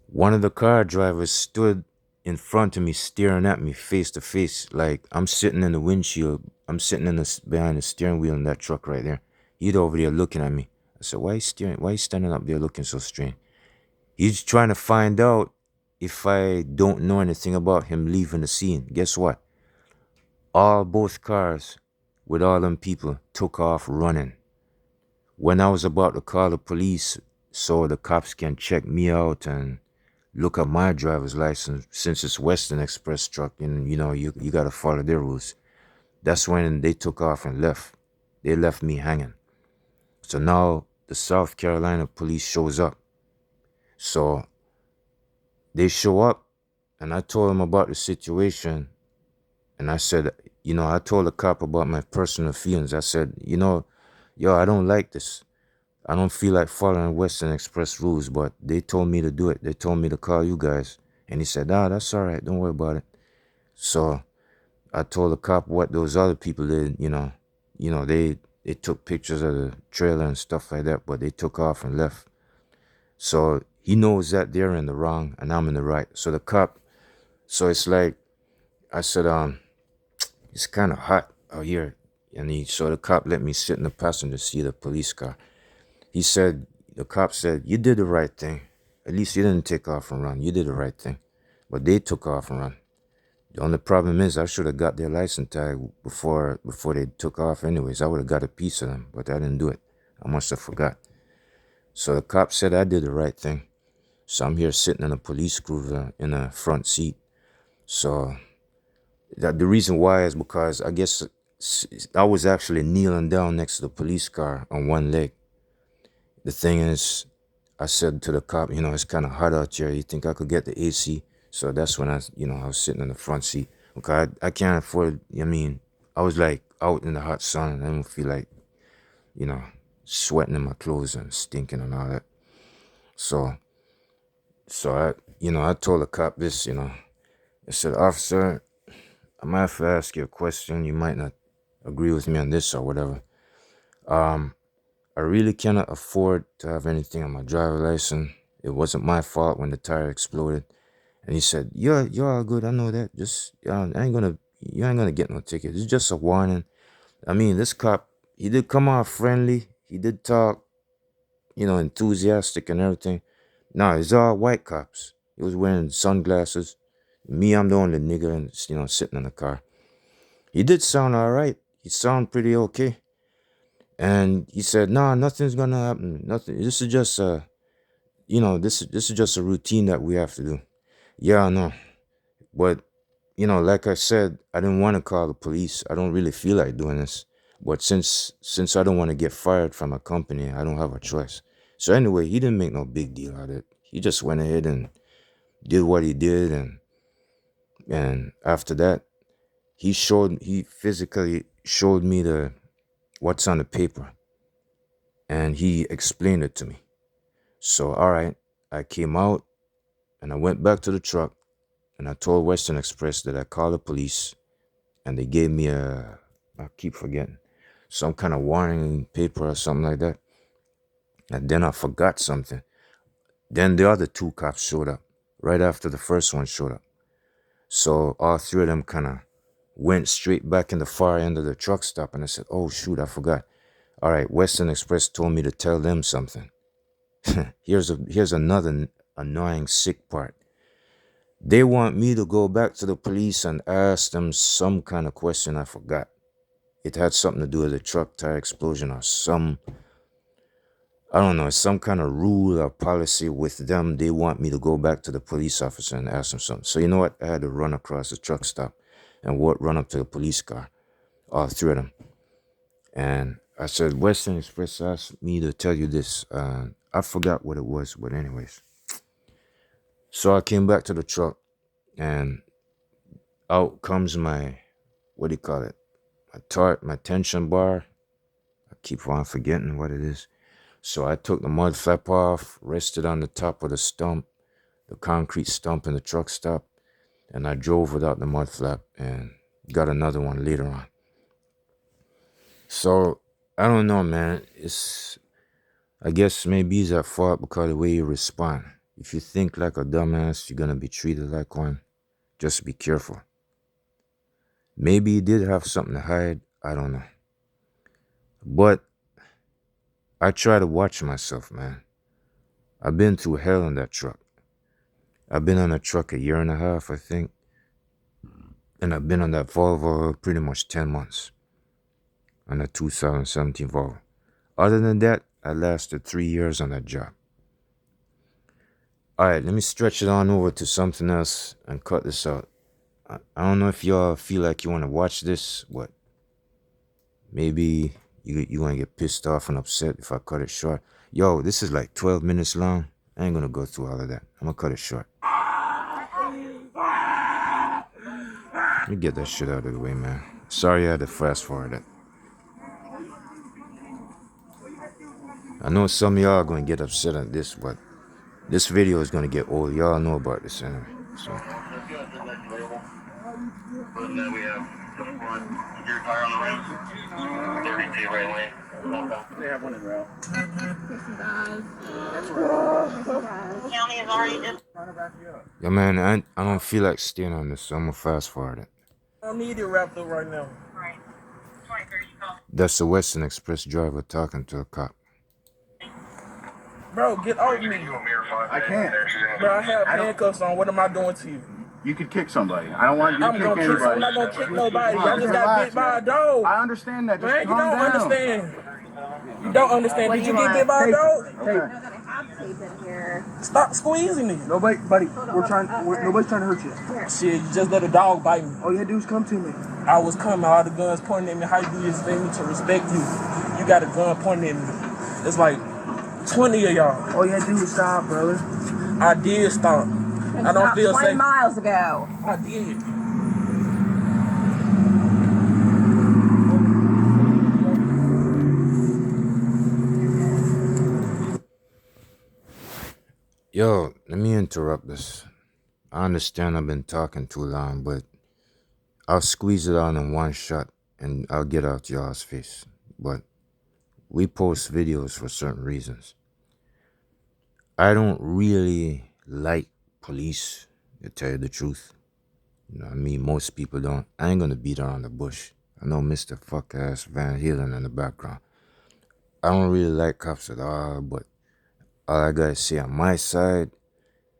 One of the car drivers stood in front of me, staring at me face to face, like I'm sitting in the windshield. I'm sitting behind the steering wheel in that truck right there. He's over there looking at me. I said, why you standing up there looking so strange? He's trying to find out if I don't know anything about him leaving the scene. Guess what? Both cars with all them people took off running. when I was about to call the police so the cops can check me out and look at my driver's license, since it's Western Express truck and you got to follow their rules. That's when they took off and left. They left me hanging. So now the South Carolina police shows up. So they show up and I told them about the situation. And I said, I told the cop about my personal feelings. I said, yo, I don't like this. I don't feel like following Western Express rules, but they told me to do it. They told me to call you guys. And he said, that's all right. Don't worry about it. So I told the cop what those other people did, they took pictures of the trailer and stuff like that, but they took off and left. So he knows that they're in the wrong and I'm in the right. So the cop, so it's like, I said, it's kind of hot out here. And so the cop let me sit in the passenger seat of the police car. The cop said, you did the right thing. At least you didn't take off and run. You did the right thing. But they took off and run. The only problem is I should have got their license tag before they took off anyways. I would have got a piece of them, but I didn't do it. I must have forgot. So the cop said I did the right thing. So I'm here sitting in a police cruiser in a front seat. So the reason why is because I guess I was actually kneeling down next to the police car on one leg. The thing is, I said to the cop, it's kind of hot out here. You think I could get the AC? So that's when I was sitting in the front seat. Okay, I can't afford, I was like out in the hot sun and I don't feel like, sweating in my clothes and stinking and all that. So I told the cop this, I said, officer, I might have to ask you a question. You might not agree with me on this or whatever. I really cannot afford to have anything on my driver's license. It wasn't my fault when the tire exploded. And he said, you're all good. I know that. Just, you ain't gonna get no ticket. It's just a warning. I mean, this cop, he did come out friendly. He did talk, enthusiastic and everything. Nah, it's all white cops. He was wearing sunglasses. Me, I'm the only nigga, and sitting in the car. He did sound all right. He sounded pretty okay. And he said, "Nah, nothing's gonna happen. Nothing. This is just this is just a routine that we have to do." Yeah, I know. But like I said, I didn't want to call the police. I don't really feel like doing this. But since I don't want to get fired from a company, I don't have a choice. So anyway, he didn't make no big deal out of it. He just went ahead and did what he did, and after that, he physically showed me what's on the paper, and he explained it to me. So all right, I came out and I went back to the truck and I told Western Express that I called the police, and they gave me I keep forgetting, some kind of warning paper or something like that. And then I forgot something. Then the other two cops showed up right after the first one showed up. So all three of them kind of went straight back in the far end of the truck stop, and I said, oh shoot, I forgot. All right, Western Express told me to tell them something. Here's another annoying sick part. They want me to go back to the police and ask them some kind of question I forgot. It had something to do with a truck tire explosion or I don't know, some kind of rule or policy with them. They want me to go back to the police officer and ask them something. So you know what? I had to run across the truck stop and run up to the police car, all three of them. And I said, Western Express asked me to tell you this. I forgot what it was, but anyways. So I came back to the truck, and out comes my, what do you call it? My tension bar. I keep on forgetting what it is. So I took the mud flap off, rested on the top of the concrete stump in the truck stop, and I drove without the mud flap and got another one later on. So I don't know, man. I guess maybe it's at fault because of the way you respond. If you think like a dumbass, you're gonna be treated like one. Just be careful. Maybe he did have something to hide. I don't know. But I try to watch myself, man. I've been through hell in that truck. I've been on that truck a year and a half, I think. And I've been on that Volvo pretty much 10 months. On a 2017 Volvo. Other than that, I lasted 3 years on that job. Alright, let me stretch it on over to something else and cut this out. I don't know if y'all feel like you want to watch this, but maybe you're going to get pissed off and upset if I cut it short. Yo, this is like 12 minutes long. I ain't going to go through all of that. I'm going to cut it short. Let me get that shit out of the way, man. Sorry I had to fast forward it. I know some of y'all are going to get upset at this, but this video is going to get old. Y'all know about this anyway. So. And then we have the front rear tire on the rims. 32 right lane. They have one in route. County is already just trying to back you up. Yeah, man, I don't feel like staying on this, so I'm going to fast forward it. I don't need it wrapped up right now. Right. That's the Western Express driver talking to a cop. Bro, get off me. I can't. Bro, I have handcuffs on. What am I doing to you? You could kick somebody. I don't want you to I'm kick gonna kick. anybody. I'm not gonna kick nobody. Come on, I just got relax, bit by a man. dog. I understand that. Just Man, you calm don't down. understand. You don't understand. Did you get bit by a dog? Okay. Stop squeezing me. Nobody, buddy. Nobody's trying to hurt you. Shit, you just let a dog bite me. All you had to do is come to me. I was coming. All the guns pointing at me. How you do this thing to respect you? You got a gun pointing at me. It's like 20 of y'all. All you had to do was stop, brother. I did stop. I don't feel 20 safe. miles ago. I did. Yo, let me interrupt this. I understand I've been talking too long, but I'll squeeze it out in one shot and I'll get out y'all's face. But we post videos for certain reasons. I don't really like police, to tell you the truth. You know what I mean? Most people don't. I ain't gonna beat around the bush. I know Mr. Fuck-ass Van Halen in the background. I don't really like cops at all, but all I gotta say on my side,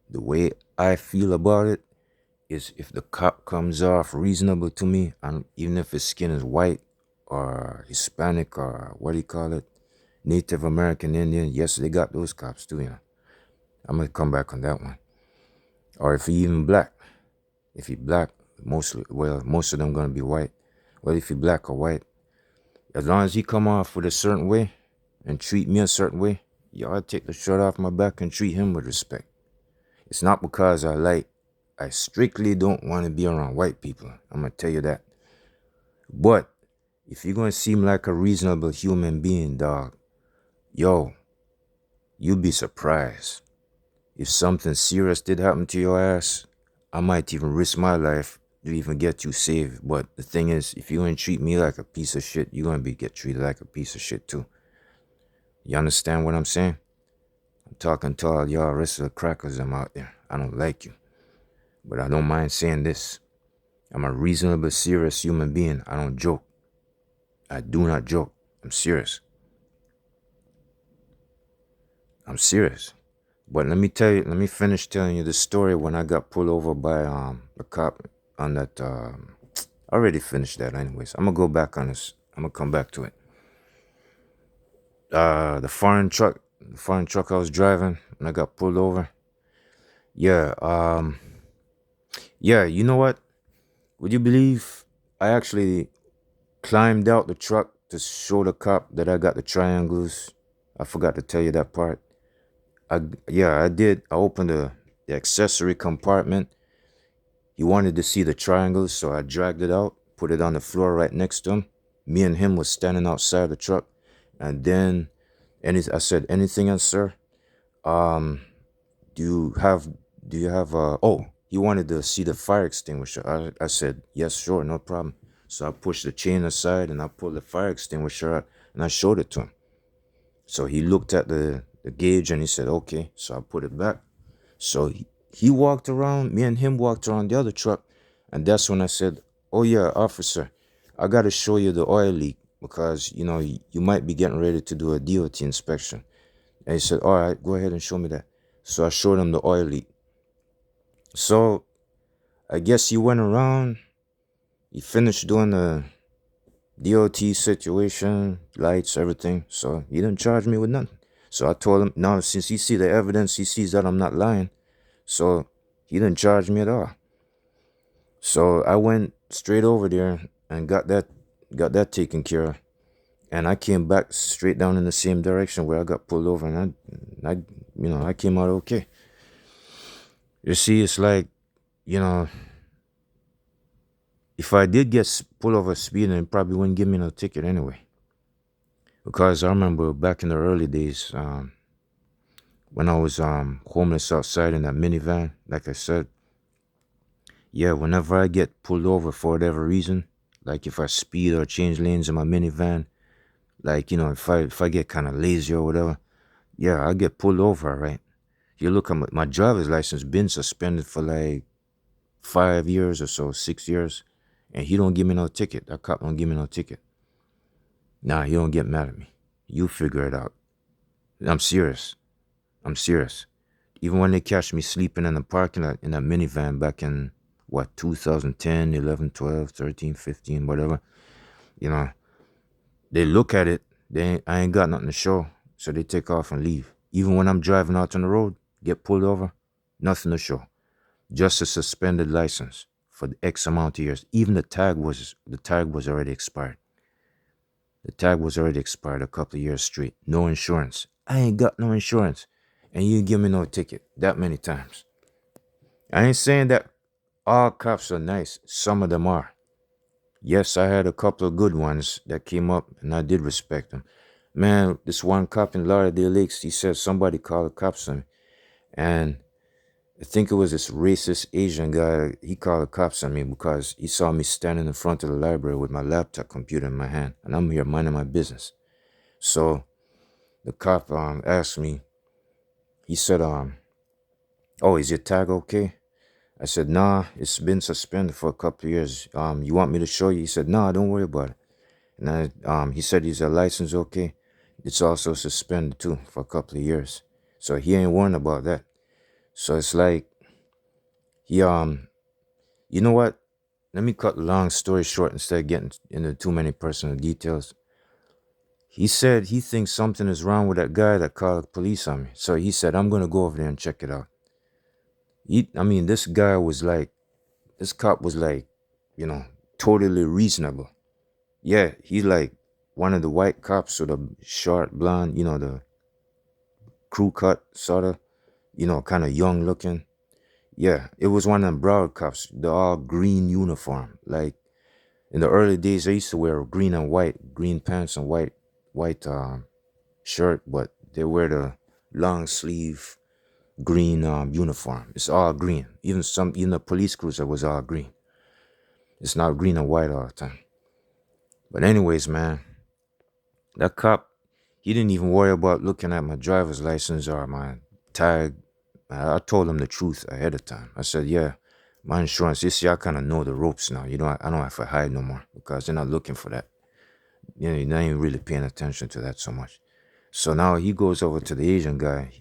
the way I feel about it, is if the cop comes off reasonable to me, and even if his skin is white or Hispanic or what do you call it, Native American Indian, yes, they got those cops too, you know. I'm gonna come back on that one. Or if he even black. If he black, most of them gonna be white. Well, if he black or white, as long as he come off with a certain way and treat me a certain way, y'all take the shirt off my back and treat him with respect. It's not because I strictly don't want to be around white people. I'm gonna tell you that. But if you're gonna seem like a reasonable human being, dog, yo, you'd be surprised. If something serious did happen to your ass, I might even risk my life to even get you saved. But the thing is, if you ain't treat me like a piece of shit, you're gonna get treated like a piece of shit too. You understand what I'm saying? I'm talking to all y'all rest of the crackers I'm out there. I don't like you. But I don't mind saying this. I'm a reasonable, serious human being. I don't joke. I do not joke. I'm serious. I'm serious. But let me finish telling you the story when I got pulled over by the cop on that. I already finished that anyways. I'm going to go back on this. I'm going to come back to it. The foreign truck I was driving when I got pulled over. Yeah, you know what? Would you believe I actually climbed out the truck to show the cop that I got the triangles? I forgot to tell you that part. I did. I opened the accessory compartment. He wanted to see the triangles, so I dragged it out, put it on the floor right next to him. Me and him was standing outside the truck, and then I said, "Anything else, sir? Do you have he wanted to see the fire extinguisher. I said, yes, sure, no problem. So I pushed the chain aside and I pulled the fire extinguisher out and I showed it to him. So he looked at the gauge and he said, okay. So I put it back. So he walked around, me and him walked around the other truck. And that's when I said, oh yeah, officer, I got to show you the oil leak because, you know, you might be getting ready to do a DOT inspection. And he said, all right, go ahead and show me that. So I showed him the oil leak. So I guess he went around, he finished doing the DOT situation, lights, everything. So he didn't charge me with nothing. So I told him, now since he see the evidence, he sees that I'm not lying. So he didn't charge me at all. So I went straight over there and got that taken care of. And I came back straight down in the same direction where I got pulled over, and I came out okay. You see, it's like, you know, if I did get pulled over speeding, it probably wouldn't give me no ticket anyway. Because I remember back in the early days, when I was homeless outside in that minivan, like I said, yeah, whenever I get pulled over for whatever reason, like if I speed or change lanes in my minivan, like, if I get kind of lazy or whatever, yeah, I get pulled over, right? You look at my driver's license been suspended for like 5 years or so, 6 years, and he don't give me no ticket. That cop don't give me no ticket. Nah, he don't get mad at me. You figure it out. I'm serious. I'm serious. Even when they catch me sleeping in the parking lot in that minivan back in, 2010, 11, 12, 13, 15, whatever, you know, they look at it, I ain't got nothing to show, so they take off and leave. Even when I'm driving out on the road, get pulled over, nothing to show. Just a suspended license for the X amount of years. Even the tag was already expired. The tag was already expired a couple of years straight. No insurance. I ain't got no insurance. And you give me no ticket that many times. I ain't saying that all cops are nice. Some of them are. Yes, I had a couple of good ones that came up and I did respect them. Man, this one cop in Lauderdale Lakes, he said somebody called the cops on me. And I think it was this racist Asian guy. He called the cops on me because he saw me standing in front of the library with my laptop computer in my hand. And I'm here minding my business. So the cop asked me, he said, oh, is your tag okay? I said, nah, it's been suspended for a couple of years. You want me to show you? He said, nah, don't worry about it. And he said, is your license okay? It's also suspended too for a couple of years. So he ain't worrying about that. So it's like, he, you know what? Let me cut the long story short instead of getting into too many personal details. He said he thinks something is wrong with that guy that called the police on me. So he said, I'm going to go over there and check it out. This guy was like, this cop was like, totally reasonable. Yeah, he's like one of the white cops with a short blonde, the crew cut sort of, kind of young looking. Yeah, it was one of them Broward cops, the all green uniform. Like in the early days, I used to wear green and white, green pants and white shirt, but they wear the long sleeve green uniform. It's all green. Even the police cruiser was all green. It's not green and white all the time. But anyways, man, that cop, he didn't even worry about looking at my driver's license or my tag. I told him the truth ahead of time. I said, yeah, my insurance, you see, I kind of know the ropes now. I don't have to hide no more because they're not looking for that. They ain't really paying attention to that so much. So now he goes over to the Asian guy.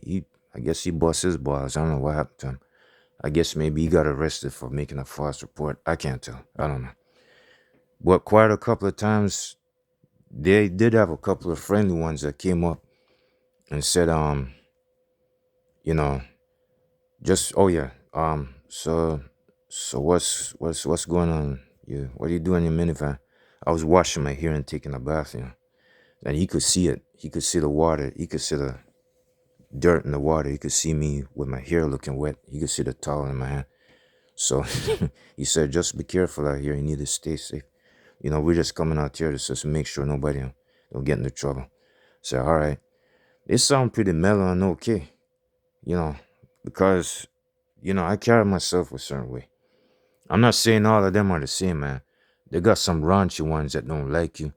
I guess he busts his balls. I don't know what happened to him. I guess maybe he got arrested for making a false report. I can't tell. I don't know. But quite a couple of times, they did have a couple of friendly ones that came up and said, you know, just, oh yeah, so what's going on? What are you doing in your minivan? I was washing my hair and taking a bath, and he could see it. He could see the water. He could see the dirt in the water. He could see me with my hair looking wet. He could see the towel in my hand. So he said, just be careful out here. You need to stay safe. We're just coming out here to just make sure nobody don't get into trouble. I said, all right. They sound pretty mellow and okay, because, I carry myself a certain way. I'm not saying all of them are the same, man. They got some raunchy ones that don't like you.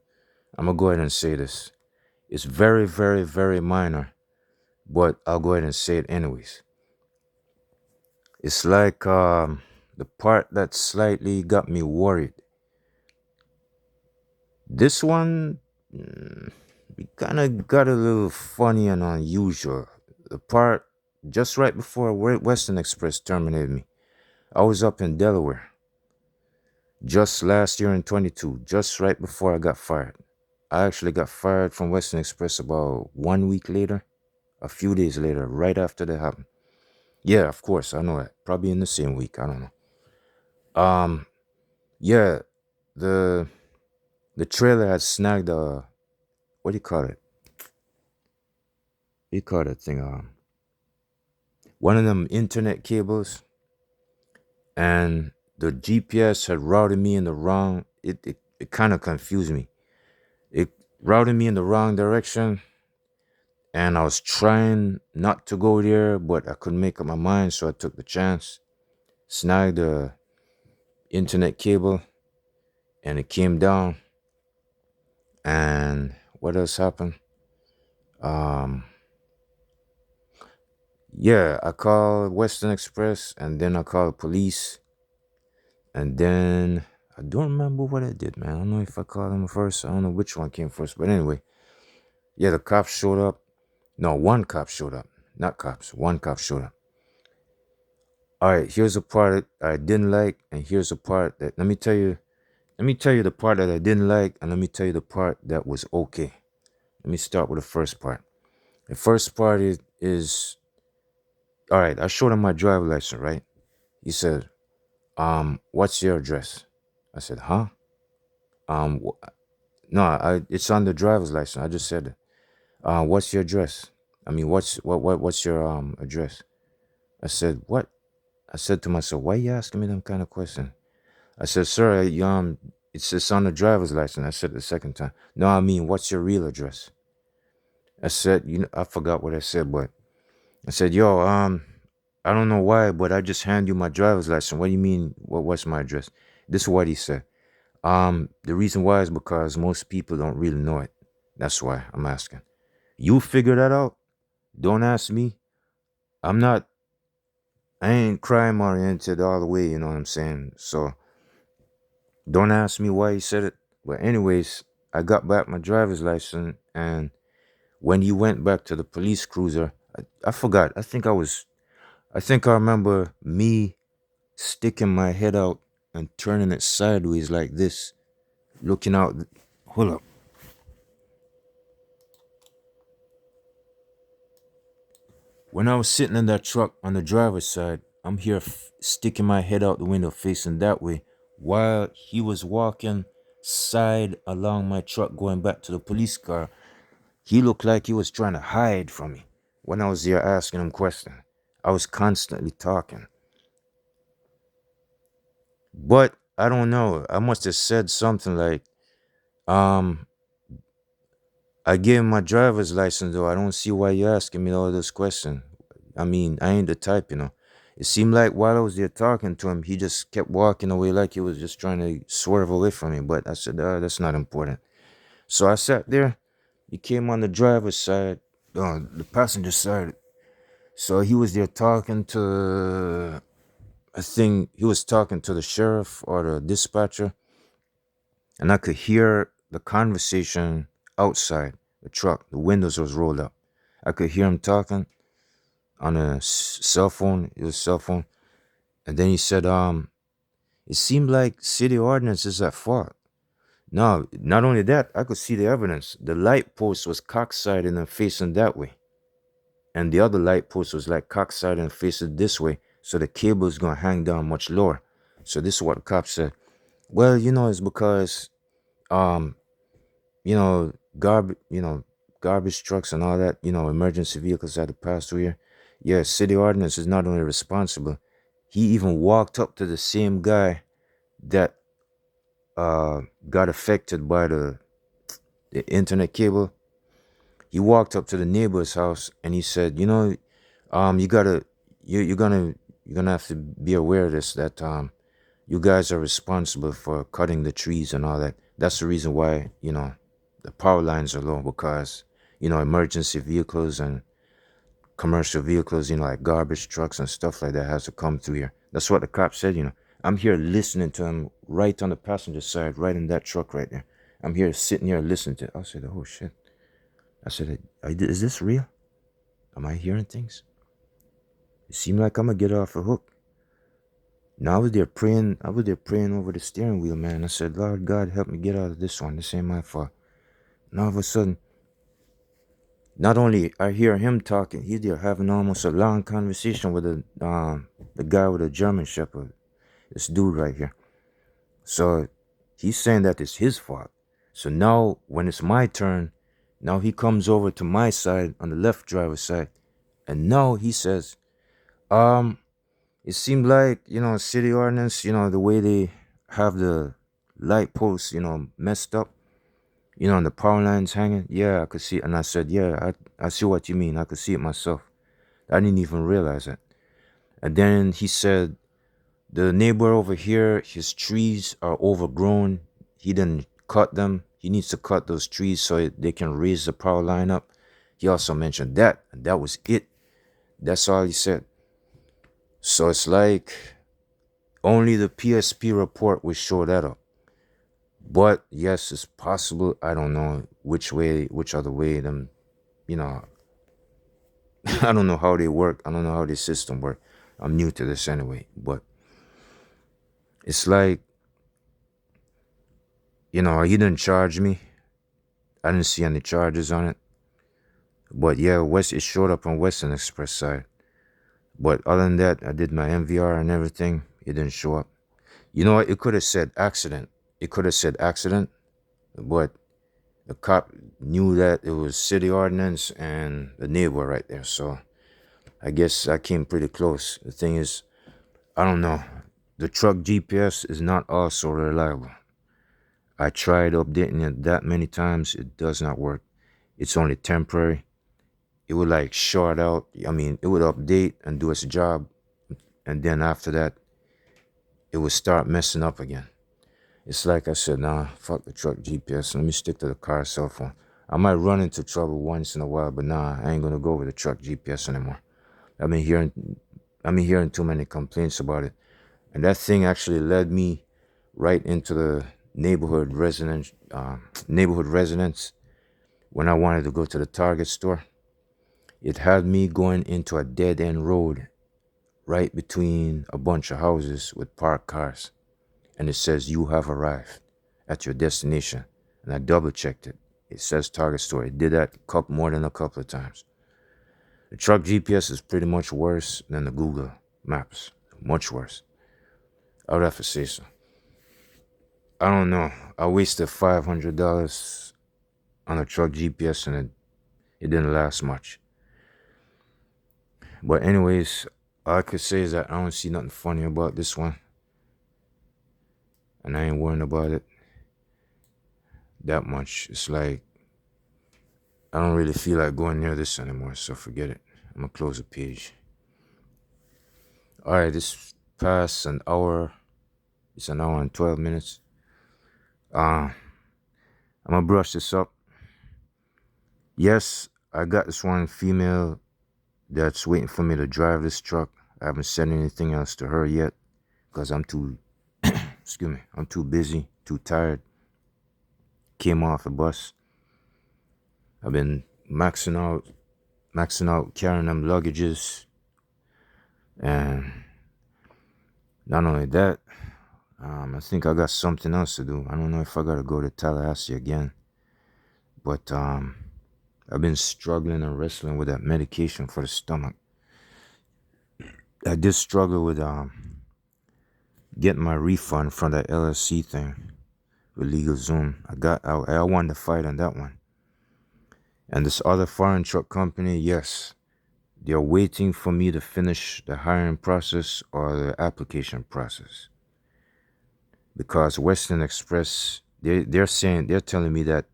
I'm going to go ahead and say this. It's very, very, very minor, but I'll go ahead and say it anyways. It's like the part that slightly got me worried. This one, we kind of got a little funny and unusual. The part just right before Western Express terminated me. I was up in Delaware. just last year in 22, just right before I got fired. I actually got fired from Western Express about 1 week later, a few days later, right after that happened. Yeah, of course, I know that. Probably in the same week. I don't know. Yeah, the the trailer had snagged a, what do you call it? You call that thing? One of them internet cables, and the GPS had routed me in the wrong. It kind of confused me. It routed me in the wrong direction, and I was trying not to go there, but I couldn't make up my mind, so I took the chance, snagged the internet cable, and it came down. And what else happened? Um, yeah, I called Western Express, and then I called police, and then I don't remember what I did, man. I don't know if I called them first. I don't know which one came first, but anyway, yeah, the cops showed up. No, one cop showed up, not cops. One cop showed up. All right, here's the part that I didn't like, and here's the part that, let me tell you. Let me tell you the part that I didn't like, and let me tell you the part that was okay. Let me start with the first part. The first part is all right. I showed him my driver license, right? He said, what's your address? I said, huh? Um, no, it's on the driver's license. I just said it. What's your address? I mean, what's your address? I said, what? I said to myself, why you asking me them kind of question? I said, sir, it's on the driver's license. I said it the second time. No, I mean, what's your real address? I said, I forgot what I said, but I said, yo, I don't know why, but I just hand you my driver's license. What do you mean? What's my address? This is what he said. The reason why is because most people don't really know it. That's why I'm asking. You figure that out. Don't ask me. I'm not, I ain't crime oriented all the way, you know what I'm saying? So don't ask me why he said it. But anyways, I got back my driver's license, and when he went back to the police cruiser, I forgot. I think I remember me sticking my head out and turning it sideways like this, looking out. Hold up. When I was sitting in that truck on the driver's side, I'm here sticking my head out the window facing that way while he was walking side along my truck going back to the police car. He looked like he was trying to hide from me when I was there asking him questions. I was constantly talking. But I don't know. I must have said something like, um, I gave him my driver's license though. I don't see why you're asking me all those questions. I mean, I ain't the type, you know. It seemed like while I was there talking to him, he just kept walking away like he was just trying to swerve away from me. But I said, that's not important. So I sat there. He came on the driver's side, the passenger side. So he was there talking to, I think he was talking to the sheriff or the dispatcher. And I could hear the conversation outside the truck. The windows was rolled up. I could hear him talking on a cell phone. It was cell phone. And then he said, it seemed like city ordinance is at fault. No, not only that, I could see the evidence. The light post was cocksided and facing that way. And the other light post was like cocksided and facing this way. So the cable is going to hang down much lower. So this is what the cop said. Well, it's because, um, garbage trucks and all that, emergency vehicles had to pass through here. Yeah, city ordinance is not only responsible, he even walked up to the same guy that got affected by the internet cable. He walked up to the neighbor's house and he said, you gotta, you're gonna have to be aware of this, that you guys are responsible for cutting the trees and all that. That's the reason why, the power lines are low, because, emergency vehicles and commercial vehicles, like garbage trucks and stuff like that has to come through here. That's what the cop said. I'm here listening to him right on the passenger side, right in that truck right there. I'm here sitting here listening to it. I said, oh shit. I said, is this real? Am I hearing things? It seemed like I'm gonna get off a hook. Now I was there praying. I was there praying over the steering wheel, man. I said, Lord God, help me get out of this one. This ain't my fault. And all of a sudden, not only I hear him talking, he's there having almost a long conversation with the guy with a German Shepherd. This dude right here. So he's saying that it's his fault. So now when it's my turn, now he comes over to my side on the left driver's side, and now he says, um, it seemed like, city ordinance, the way they have the light posts, messed up, and the power lines hanging. Yeah, I could see it. And I said, yeah, I see what you mean. I could see it myself. I didn't even realize it. And then he said, the neighbor over here, his trees are overgrown. He didn't cut them. He needs to cut those trees so they can raise the power line up. He also mentioned that, and that was it. That's all he said. So it's like only the PSP report would show that up. But yes, it's possible. I don't know which other way them, I don't know how they work. I don't know how the system work. I'm new to this anyway. But it's like, he didn't charge me. I didn't see any charges on it. But yeah, it showed up on Western Express side. But other than that, I did my MVR and everything. It didn't show up. You know what? It could have said accident. But the cop knew that it was city ordinance and the neighbor right there. So I guess I came pretty close. The thing is, I don't know. The truck GPS is not also reliable. I tried updating it that many times. It does not work. It's only temporary. It would like short out. I mean, it would update and do its job. And then after that, it would start messing up again. It's like I said, nah, fuck the truck GPS. Let me stick to the car cell phone. I might run into trouble once in a while, but nah, I ain't gonna go with the truck GPS anymore. I've been hearing too many complaints about it. And that thing actually led me right into the neighborhood residence when I wanted to go to the Target store. It had me going into a dead-end road right between a bunch of houses with parked cars. And it says, you have arrived at your destination. And I double-checked it. It says Target store. It did that more than a couple of times. The truck GPS is pretty much worse than the Google Maps. Much worse. I would have to say so. I don't know. I wasted $500 on a truck GPS and it didn't last much. But anyways, all I could say is that I don't see nothing funny about this one. And I ain't worrying about it that much. It's like, I don't really feel like going near this anymore, so forget it. I'm gonna close the page. Alright, this past an hour. It's an hour and 12 minutes. I'm gonna brush this up. Yes, I got this one female that's waiting for me to drive this truck. I haven't said anything else to her yet because I'm too I'm too busy, too tired. Came off the bus. I've been maxing out carrying them luggages. And not only that, I think I got something else to do. I don't know if I gotta go to Tallahassee again. But I've been struggling and wrestling with that medication for the stomach. I did struggle with getting my refund from that LLC thing with LegalZoom. I won the fight on that one. And this other foreign truck company, yes, they're waiting for me to finish the hiring process or the application process. Because Western Express, they're telling me that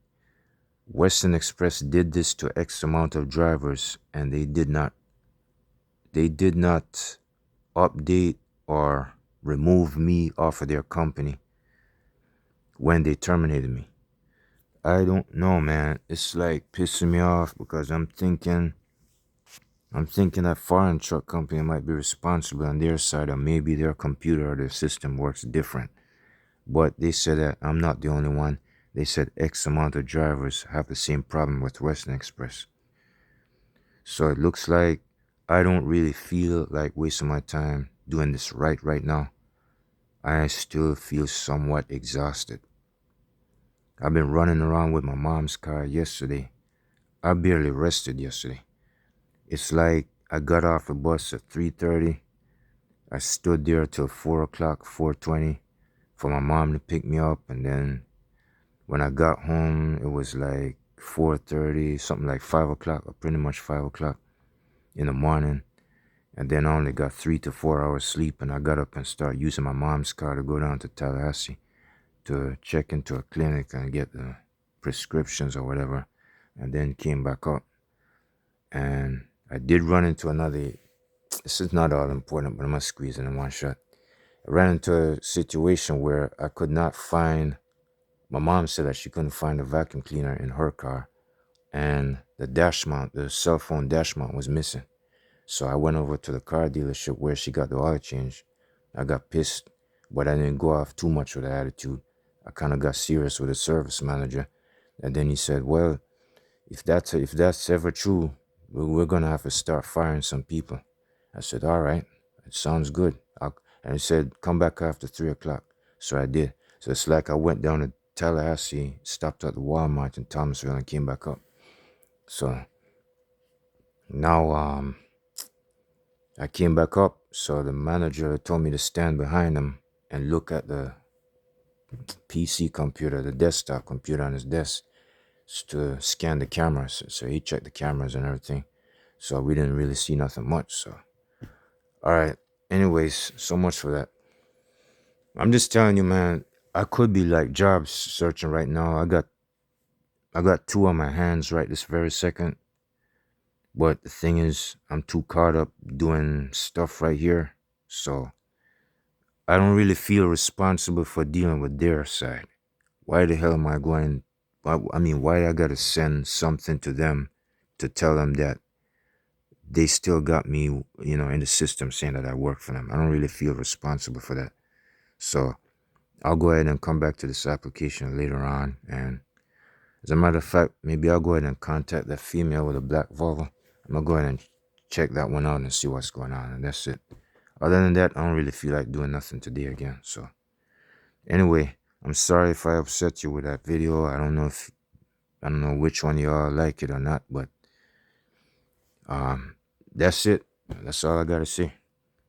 Western Express did this to X amount of drivers and they did not update or remove me off of their company when they terminated me. I don't know, man. It's like pissing me off because I'm thinking that foreign truck company might be responsible on their side, or maybe their computer or their system works different. But they said that I'm not the only one. They said X amount of drivers have the same problem with Western Express. So it looks like I don't really feel like wasting my time doing this right now. I still feel somewhat exhausted. I've been running around with my mom's car yesterday. I barely rested yesterday. It's like I got off the bus at 3:30. I stood there till 4 o'clock, 4:20 for my mom to pick me up. And then when I got home, it was like 4:30, something like 5 o'clock, or pretty much 5 o'clock in the morning. And then I only got 3 to 4 hours sleep, and I got up and started using my mom's car to go down to Tallahassee to check into a clinic and get the prescriptions or whatever, and then came back up. And I did run into another, this is not all important, but I'm gonna squeeze it in one shot. I ran into a situation where I could not find, my mom said that she couldn't find a vacuum cleaner in her car, and the dash mount, the cell phone dash mount was missing. So I went over to the car dealership where she got the oil change. I got pissed, but I didn't go off too much with an attitude. I kind of got serious with the service manager. And then he said, well, if that's ever true, we're going to have to start firing some people. I said, all right, it sounds good. And he said, come back after 3 o'clock. So I did. So it's like I went down to Tallahassee, stopped at the Walmart in Thomasville, and came back up. So now I came back up. So the manager told me to stand behind him and look at the PC computer, the desktop computer on his desk, to scan the cameras. So he checked the cameras and everything. So we didn't really see nothing much. So, all right. Anyways, so much for that. I'm just telling you, man, I could be like job searching right now. I got 2 on my hands right this very second. But the thing is, I'm too caught up doing stuff right here. So I don't really feel responsible for dealing with their side. Why the hell am I going? Why I gotta send something to them to tell them that they still got me, in the system saying that I work for them? I don't really feel responsible for that. So I'll go ahead and come back to this application later on. And as a matter of fact, maybe I'll go ahead and contact that female with a black Volvo. I'm gonna go ahead and check that one out and see what's going on. And that's it. Other than that, I don't really feel like doing nothing today again. So anyway, I'm sorry if I upset you with that video. I don't know which one y'all like it or not, but that's it. That's all I gotta say.